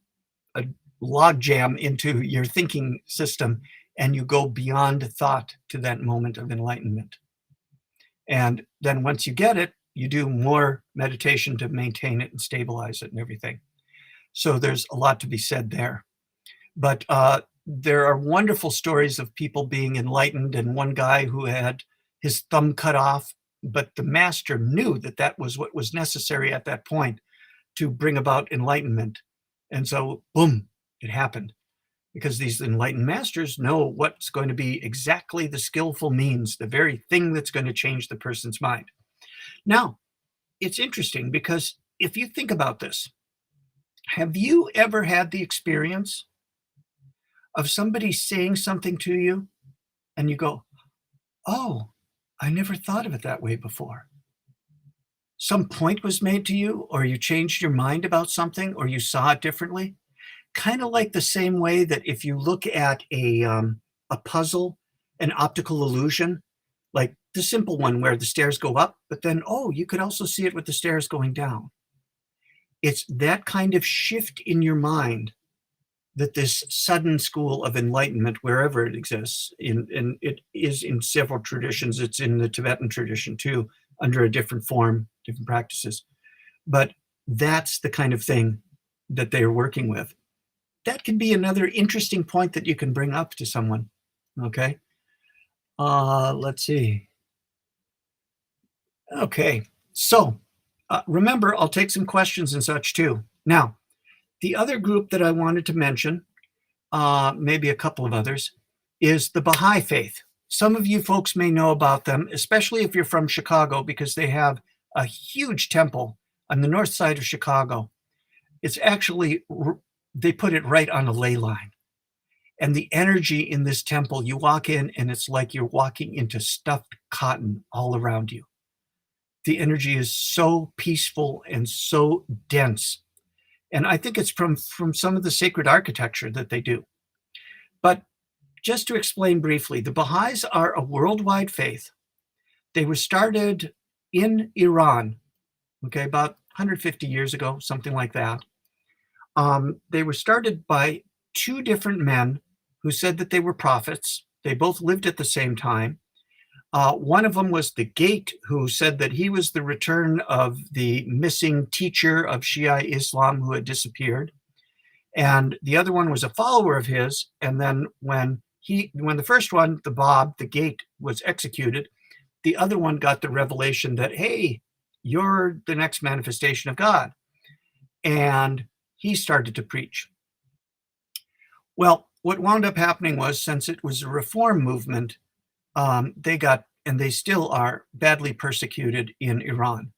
log jam into your thinking system and you go beyond thought to that moment of enlightenment. And then once you get it, you do more meditation to maintain it and stabilize it and everything. So there's a lot to be said there. But there are wonderful stories of people being enlightened, and one guy who had his thumb cut off, but the master knew that that was what was necessary at that point to bring about enlightenment. And so, boom, it happened. Because these enlightened masters know what's going to be exactly the skillful means, the very thing that's going to change the person's mind. Now, it's interesting because if you think about this, have you ever had the experience of somebody saying something to you and you go, oh, I never thought of it that way before? Some point was made to you, or you changed your mind about something, or you saw it differently. Kind of like the same way that if you look at a puzzle, an optical illusion, like the simple one where the stairs go up, but then, oh, you could also see it with the stairs going down. It's that kind of shift in your mind that this sudden school of enlightenment, wherever it exists, and it is in several traditions, it's in the Tibetan tradition too, under a different form, different practices. But that's the kind of thing that they are working with. That can be another interesting point that you can bring up to someone, okay? Let's see. Okay, so remember, I'll take some questions and such too. Now, the other group that I wanted to mention, maybe a couple of others, is the Baha'i faith. Some of you folks may know about them, especially if you're from Chicago, because they have a huge temple on the north side of Chicago. It's actually, they put it right on a ley line. And the energy in this temple, you walk in and it's like you're walking into stuffed cotton all around you. The energy is so peaceful and so dense. And I think it's from some of the sacred architecture that they do. But just to explain briefly, the Baha'is are a worldwide faith. They were started in Iran, okay, about 150 years ago, something like that. They were started by two different men who said that they were prophets. They both lived at the same time. One of them was the Gate, who said that he was the return of the missing teacher of Shia Islam who had disappeared. And the other one was a follower of his. And then when the first one, the Bab, the Gate, was executed, the other one got the revelation that, hey, you're the next manifestation of God. And he started to preach. Well, what wound up happening was, since it was a reform movement, they got, and they still are, badly persecuted in Iran.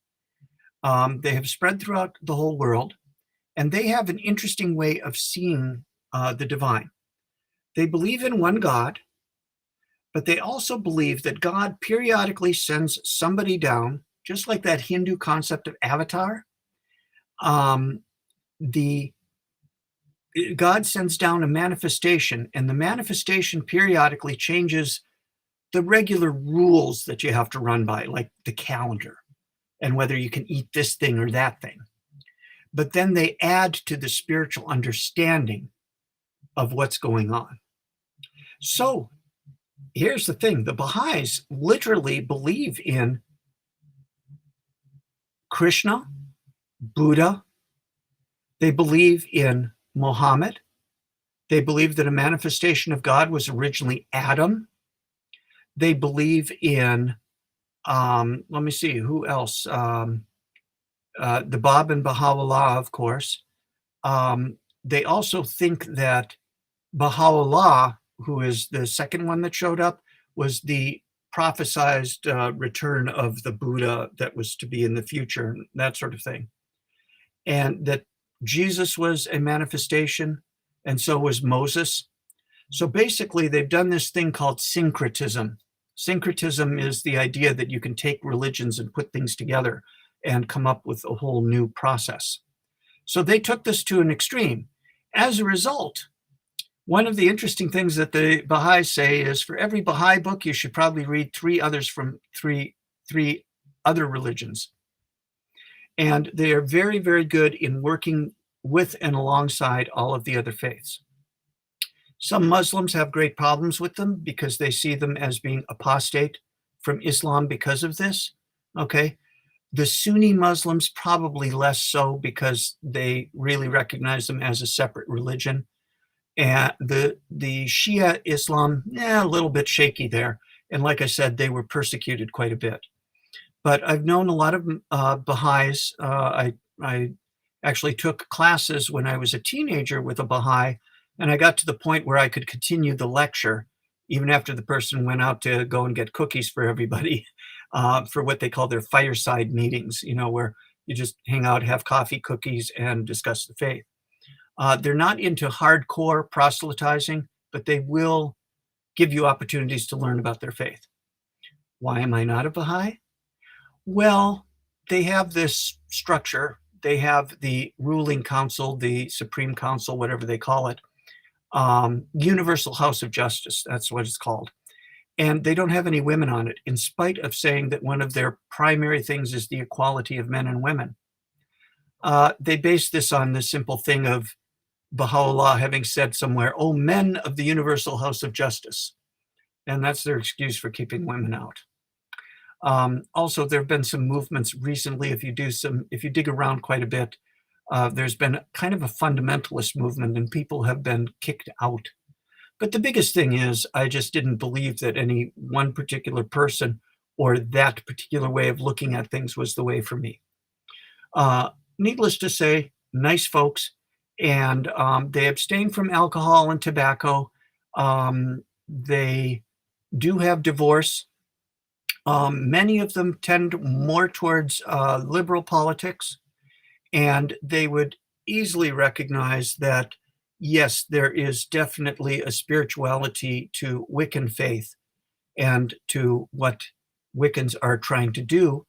They have spread throughout the whole world, and they have an interesting way of seeing the divine. They believe in one God, but they also believe that God periodically sends somebody down, just like that Hindu concept of avatar. God sends down a manifestation, and the manifestation periodically changes the regular rules that you have to run by, like the calendar, and whether you can eat this thing or that thing. But then they add to the spiritual understanding of what's going on. So here's the thing. The Baha'is literally believe in Krishna, Buddha. They believe in Muhammad. They believe that a manifestation of God was originally Adam. They believe in, let me see, who else? The Bab and Baha'u'llah, of course. They also think that Baha'u'llah, who is the second one that showed up, was the prophesized return of the Buddha that was to be in the future, that sort of thing. And that Jesus was a manifestation, and so was Moses. So basically, they've done this thing called syncretism. Syncretism is the idea that you can take religions and put things together and come up with a whole new process. So they took this to an extreme. As a result, one of the interesting things that the Baha'is say is, for every Baha'i book, you should probably read three others from three other religions. And they are very, very good in working with and alongside all of the other faiths. Some Muslims have great problems with them because they see them as being apostate from Islam because of this. Okay. The Sunni Muslims probably less so, because they really recognize them as a separate religion. And the Shia Islam, a little bit shaky there. And like I said, they were persecuted quite a bit. But I've known a lot of Baha'is. I actually took classes when I was a teenager with a Baha'i, and I got to the point where I could continue the lecture even after the person went out to go and get cookies for everybody for what they call their fireside meetings, where you just hang out, have coffee, cookies, and discuss the faith. They're not into hardcore proselytizing, but they will give you opportunities to learn about their faith. Why am I not a Baha'i? Well, they have this structure. They have the ruling council, the Supreme Council, whatever they call it, Universal House of Justice. That's what it's called. And they don't have any women on it, in spite of saying that one of their primary things is the equality of men and women. They base this on the simple thing of Baha'u'llah having said somewhere, "Oh, men of the Universal House of Justice." And that's their excuse for keeping women out. Also, there have been some movements recently. If you dig around quite a bit, there's been kind of a fundamentalist movement, and people have been kicked out. But the biggest thing is, I just didn't believe that any one particular person or that particular way of looking at things was the way for me. Needless to say, nice folks, and they abstain from alcohol and tobacco. They do have divorce. Many of them tend more towards liberal politics, and they would easily recognize that, yes, there is definitely a spirituality to Wiccan faith and to what Wiccans are trying to do,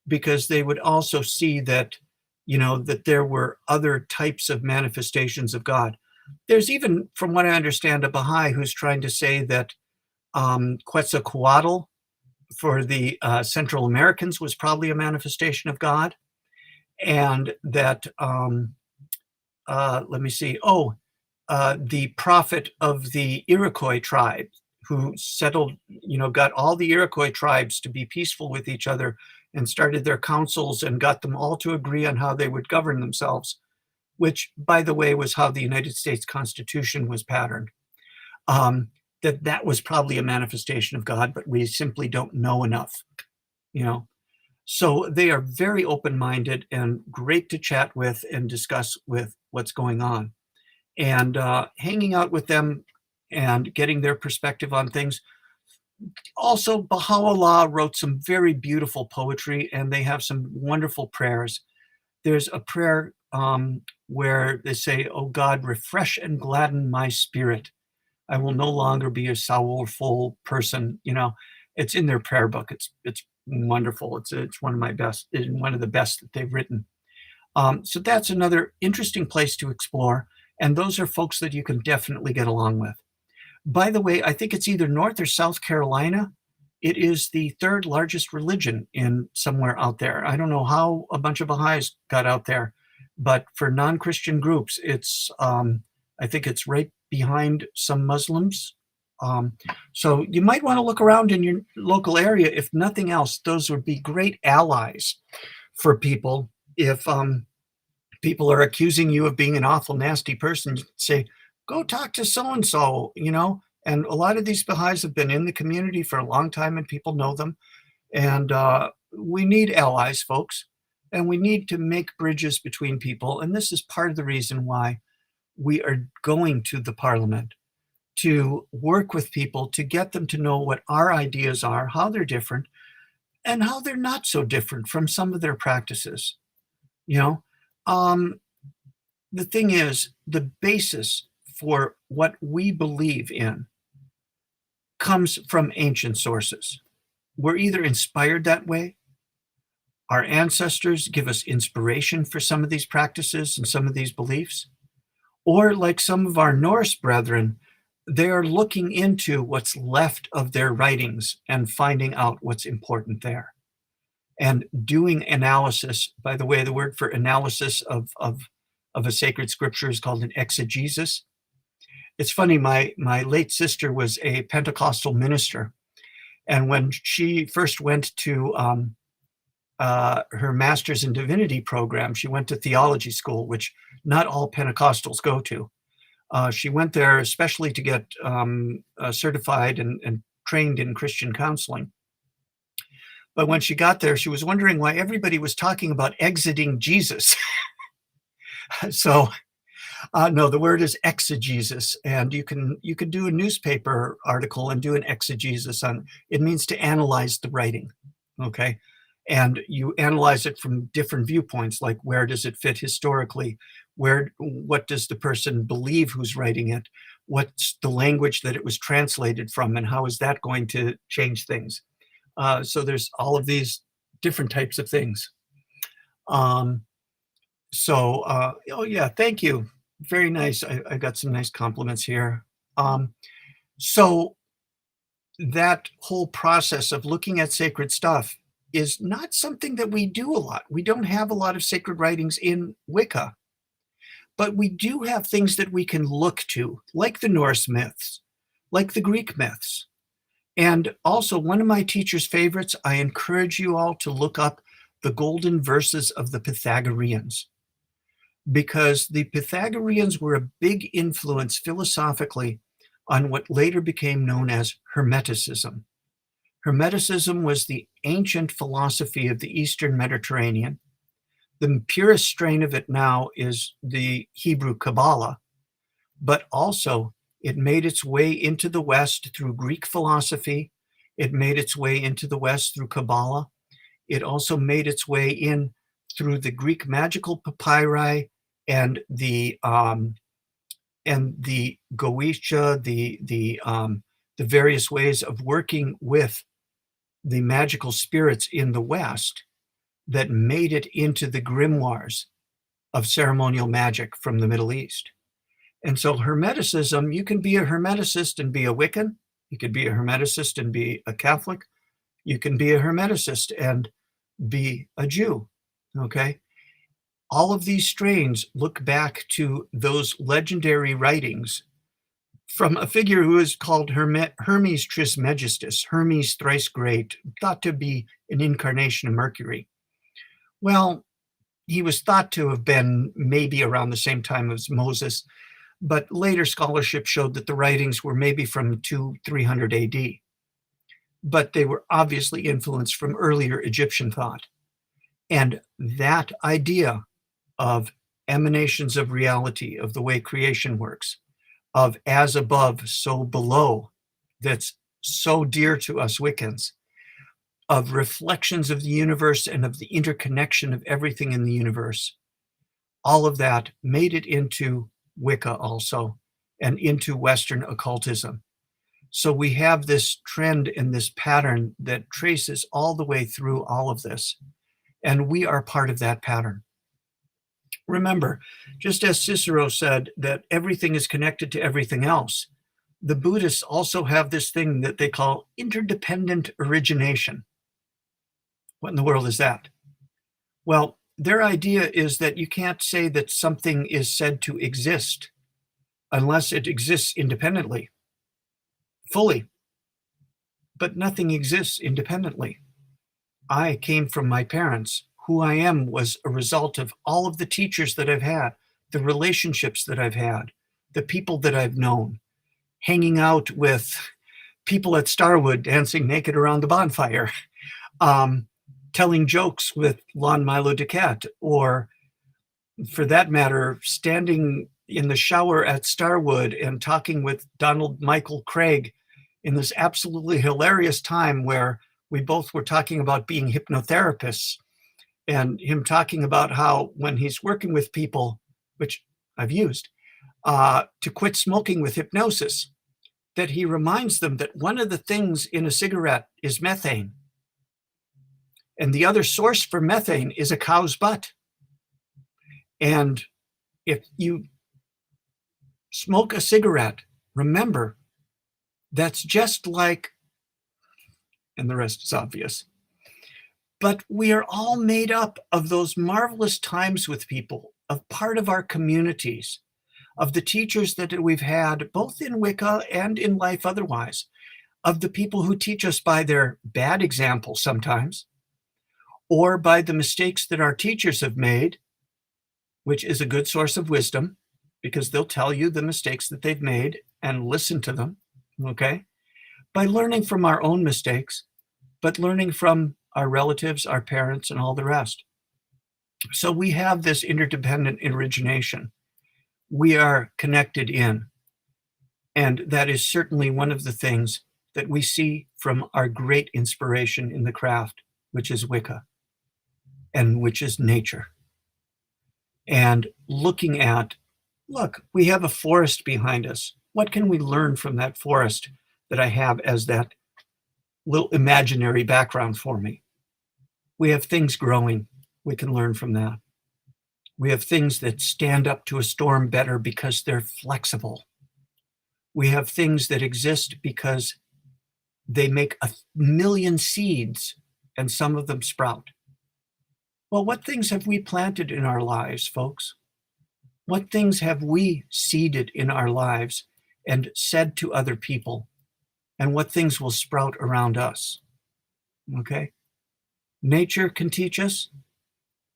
because they would also see that, that there were other types of manifestations of God. There's even, from what I understand, a Baha'i who's trying to say that Quetzalcoatl for the Central Americans was probably a manifestation of God, and that the prophet of the Iroquois tribe who settled, got all the Iroquois tribes to be peaceful with each other and started their councils and got them all to agree on how they would govern themselves, which, by the way, was how the United States Constitution was patterned. That was probably a manifestation of God, but we simply don't know enough, So they are very open-minded and great to chat with and discuss with what's going on. And hanging out with them and getting their perspective on things. Also, Baha'u'llah wrote some very beautiful poetry, and they have some wonderful prayers. There's a prayer where they say, "Oh God, refresh and gladden my spirit. I will no longer be a sorrowful person." It's in their prayer book. It's wonderful. It's one of my best, one of the best that they've written. So that's another interesting place to explore. And those are folks that you can definitely get along with. By the way, I think it's either North or South Carolina. It is the third largest religion in somewhere out there. I don't know how a bunch of Baha'is got out there, but for non-Christian groups, it's I think it's right behind some Muslims. So you might want to look around in your local area. If nothing else, those would be great allies for people. If people are accusing you of being an awful, nasty person, say, go talk to so-and-so, and a lot of these Baha'is have been in the community for a long time and people know them. And we need allies, folks, and we need to make bridges between people. And this is part of the reason why we are going to the parliament, to work with people, to get them to know what our ideas are, how they're different, and how they're not so different from some of their practices. The thing is, the basis for what we believe in comes from ancient sources. We're either inspired that way, our ancestors give us inspiration for some of these practices and some of these beliefs, or like some of our Norse brethren, they are looking into what's left of their writings and finding out what's important there. And doing analysis, by the way, the word for analysis of a sacred scripture is called an exegesis. It's funny, my late sister was a Pentecostal minister. And when she first went to her master's in divinity program, she went to theology school, which not all Pentecostals go to. She went there especially to get certified and trained in Christian counseling. But when she got there, she was wondering why everybody was talking about exiting Jesus. So, no, the word is exegesis, and you can do a newspaper article and do an exegesis on. It means to analyze the writing, okay, and you analyze it from different viewpoints, like where does it fit historically, what does the person believe who's writing it, what's the language that it was translated from, and how is that going to change things. So there's all of these different types of things. Oh yeah, thank you. Very nice. I got some nice compliments here. So that whole process of looking at sacred stuff is not something that we do a lot. We don't have a lot of sacred writings in Wicca, but we do have things that we can look to, like the Norse myths, like the Greek myths. And also, one of my teacher's favorites, I encourage you all to look up the golden verses of the Pythagoreans, because the Pythagoreans were a big influence philosophically on what later became known as Hermeticism. Hermeticism was the ancient philosophy of the Eastern Mediterranean. The purest strain of it now is the Hebrew Kabbalah, but also it made its way into the West through Greek philosophy. It made its way into the West through Kabbalah. It also made its way in through the Greek magical papyri and the Goetia, the various ways of working with the magical spirits in the West that made it into the grimoires of ceremonial magic from the Middle East. And so Hermeticism, you can be a Hermeticist and be a Wiccan. You could be a Hermeticist and be a Catholic. You can be a Hermeticist and be a Jew, okay? All of these strains look back to those legendary writings from a figure who is called Hermes Trismegistus, Hermes thrice great, thought to be an incarnation of Mercury. Well, he was thought to have been maybe around the same time as Moses, but later scholarship showed that the writings were maybe from 200-300 AD. But they were obviously influenced from earlier Egyptian thought. And that idea of emanations of reality, of the way creation works, of as above, so below, that's so dear to us Wiccans, of reflections of the universe and of the interconnection of everything in the universe, all of that made it into Wicca also, and into Western occultism. So we have this trend and this pattern that traces all the way through all of this, and we are part of that pattern. Remember, just as Cicero said that everything is connected to everything else, the Buddhists also have this thing that they call interdependent origination. What in the world is that? Well, their idea is that you can't say that something is said to exist unless it exists independently, fully. But nothing exists independently. I came from my parents. Who I am was a result of all of the teachers that I've had, the relationships that I've had, the people that I've known, hanging out with people at Starwood dancing naked around the bonfire, telling jokes with Lon Milo DeCat, or for that matter, standing in the shower at Starwood and talking with Donald Michael Craig in this absolutely hilarious time where we both were talking about being hypnotherapists, and him talking about how when he's working with people, which I've used, to quit smoking with hypnosis, that he reminds them that one of the things in a cigarette is methane. And the other source for methane is a cow's butt. And if you smoke a cigarette, remember, that's just like, and the rest is obvious, but we are all made up of those marvelous times with people, of part of our communities, of the teachers that we've had, both in Wicca and in life otherwise, of the people who teach us by their bad example sometimes, or by the mistakes that our teachers have made, which is a good source of wisdom, because they'll tell you the mistakes that they've made and listen to them, okay? By learning from our own mistakes, but learning from our relatives, our parents, and all the rest. So we have this interdependent origination. We are connected in. And that is certainly one of the things that we see from our great inspiration in the craft, which is Wicca and which is nature. And looking at, look, we have a forest behind us. What can we learn from that forest that I have as that little imaginary background for me? We have things growing. We can learn from that. We have things that stand up to a storm better because they're flexible. We have things that exist because they make 1,000,000 seeds and some of them sprout. Well, what things have we planted in our lives, folks? What things have we seeded in our lives and said to other people? And what things will sprout around us? Okay? Nature can teach us.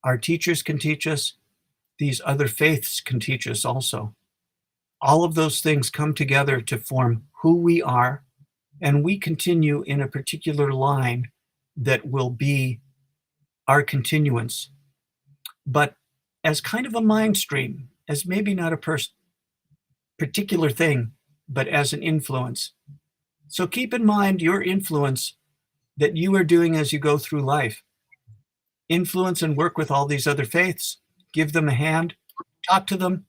Our teachers can teach us. These other faiths can teach us also. All of those things come together to form who we are, and we continue in a particular line that will be our continuance, but as kind of a mind stream, as maybe not a particular thing, but as an influence. So keep in mind your influence that you are doing as you go through life. Influence and work with all these other faiths. Give them a hand, talk to them,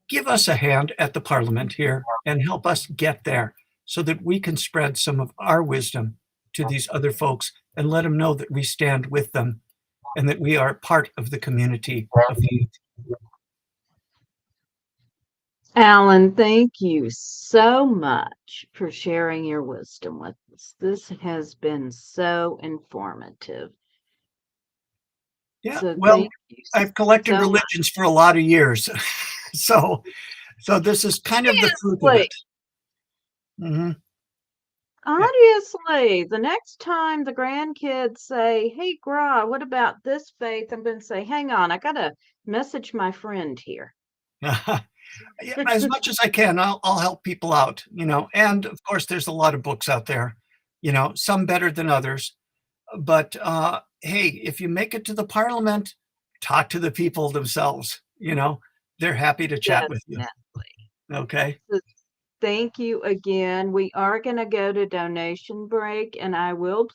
give us a hand at the Parliament here and help us get there so that we can spread some of our wisdom to these other folks and let them know that we stand with them and that we are part of the community of youth. Alan, thank you so much for sharing your wisdom with us. This has been so informative. Yeah, So well, thank you I've collected so much. religions for a lot of years. So this is kind of the fruit of it. Mhm. Obviously, the next time the grandkids say, "Hey, Gra, what about this faith?" I'm going to say, "Hang on, I got to message my friend here." Yeah, as much as I can, I'll help people out, and of course, there's a lot of books out there, some better than others. But hey, if you make it to the Parliament, talk to the people themselves. They're happy to chat with you. Definitely. Okay. So thank you again. We are going to go to donation break, and I will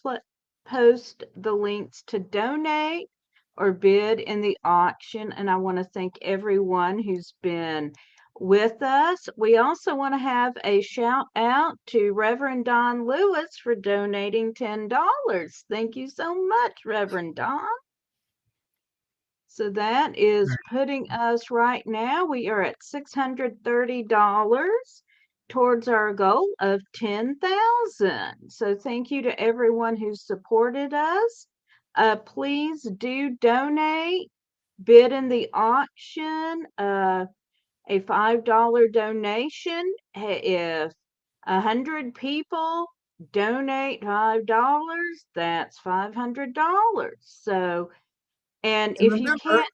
post the links to donate or bid in the auction. And I want to thank everyone who's been with us. We also want to have a shout out to Reverend Don Lewis for donating $10. Thank you so much, Reverend Don. So that is putting us right now. We are at $630 towards our goal of 10,000. So thank you to everyone who supported us. Please do donate, bid in the auction, a $5 donation. If 100 people donate $5, that's $500. So, and And if you remember, can't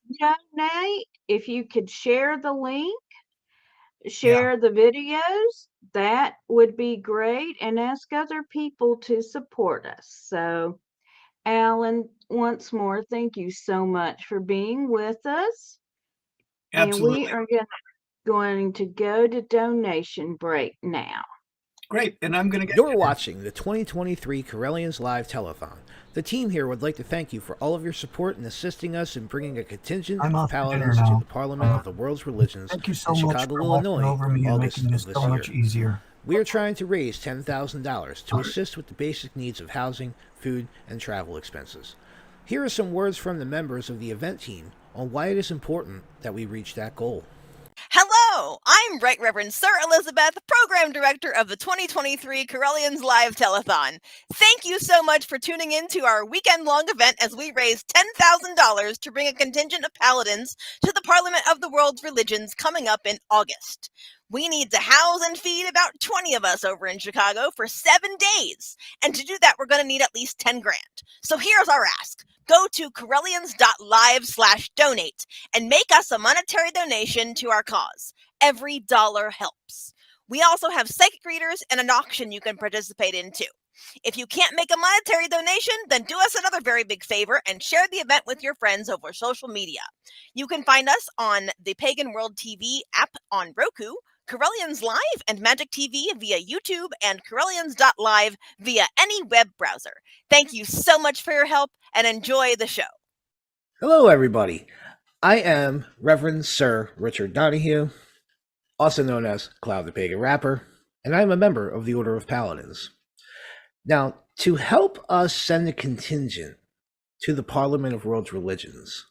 donate, if you could share the link, yeah, share the videos, that would be great, and ask other people to support us. So, Alan, once more, thank you so much for being with us. And we absolutely. are going to go to donation break now. Great. And I'm going to get You're watching the 2023 Correllians Live Telethon. The team here would like to thank you for all of your support in assisting us in bringing a contingent I'm of off to dinner paladins to now. the Parliament of the World's Religions Thank you so in much Chicago, for watching Illinois, over me in and August making of this this so year. much easier. We are trying to raise $10,000 to assist with the basic needs of housing, food, and travel expenses. Here are some words from the members of the event team on why it is important that we reach that goal. Hello, I'm Right Reverend Sir Elizabeth, Program Director of the 2023 Correllians Live Telethon. Thank you so much for tuning in to our weekend-long event as we raise $10,000 to bring a contingent of paladins to the Parliament of the World's Religions coming up in August. We need to house and feed about 20 of us over in Chicago for 7 days. And to do that, we're going to need at least 10 grand. So here's our ask. go to Correllians.live/donate and make us a monetary donation to our cause. Every dollar helps. We also have psychic readers and an auction you can participate in too. If you can't make a monetary donation, then do us another very big favor and share the event with your friends over social media. You can find us on the Pagan World TV app on Roku, Correllians Live and Magic TV via YouTube, and Correllians.live via any web browser. Thank you so much for your help and enjoy the show. Hello, everybody. I am Reverend Sir Richard Donahue, also known as Cloud the Pagan Rapper, and I am a member of the Order of Paladins. Now, to help us send a contingent to the Parliament of World's Religions,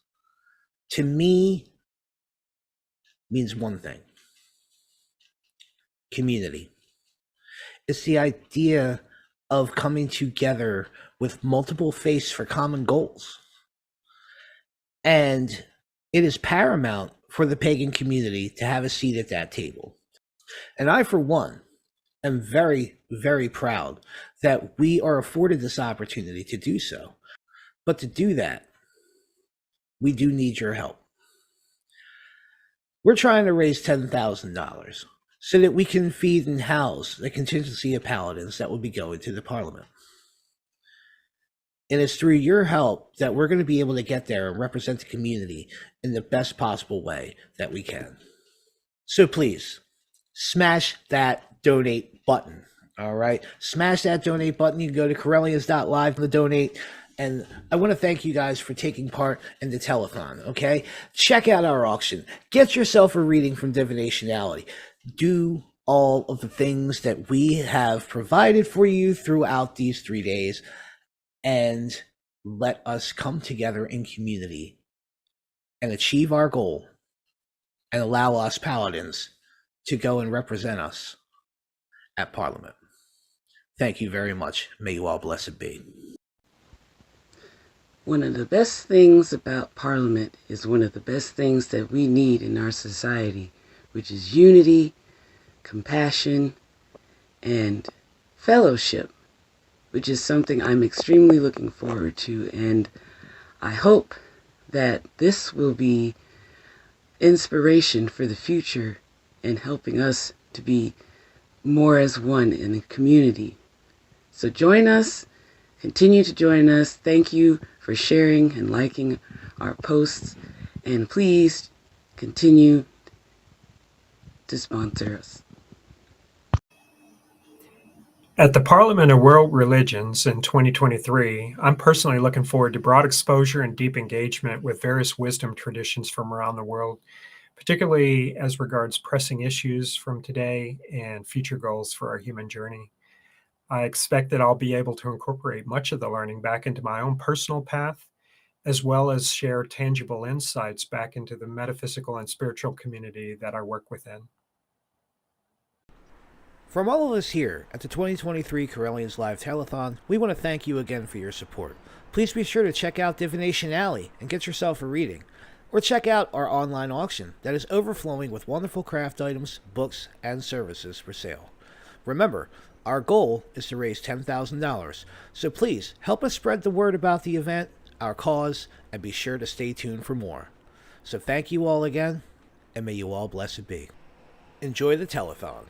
to me, means one thing: community. It's the idea of coming together with multiple faiths for common goals. And it is paramount for the pagan community to have a seat at that table. And I, for one, am very, very proud that we are afforded this opportunity to do so. But to do that, we do need your help. We're trying to raise $10,000 so that we can feed and house the contingency of paladins that will be going to the Parliament. And it's through your help that we're going to be able to get there and represent the community in the best possible way that we can. So please, smash that donate button, all right? Smash that donate button. You can go to Correllians.live to donate. And I want to thank you guys for taking part in the telethon, okay? Check out our auction. Get yourself a reading from Divinationality. Do all of the things that we have provided for you throughout these 3 days, and let us come together in community and achieve our goal and allow us paladins to go and represent us at Parliament. Thank you very much. May you all blessed be. One of the best things about Parliament is one of the best things that we need in our society, which is unity, compassion, and fellowship, which is something I'm extremely looking forward to. And I hope that this will be inspiration for the future and helping us to be more as one in the community. So join us, continue to join us. Thank you for sharing and liking our posts, and please continue to sponsor us. At the Parliament of World Religions in 2023, I'm personally looking forward to broad exposure and deep engagement with various wisdom traditions from around the world, particularly as regards pressing issues from today and future goals for our human journey. I expect that I'll be able to incorporate much of the learning back into my own personal path, as well as share tangible insights back into the metaphysical and spiritual community that I work within. From all of us here at the 2023 Correllians Live Telethon, we want to thank you again for your support. Please be sure to check out Divination Alley and get yourself a reading. Or check out our online auction that is overflowing with wonderful craft items, books, and services for sale. Remember, our goal is to raise $10,000, so please help us spread the word about the event, our cause, and be sure to stay tuned for more. So thank you all again, and may you all blessed be. Enjoy the telethon.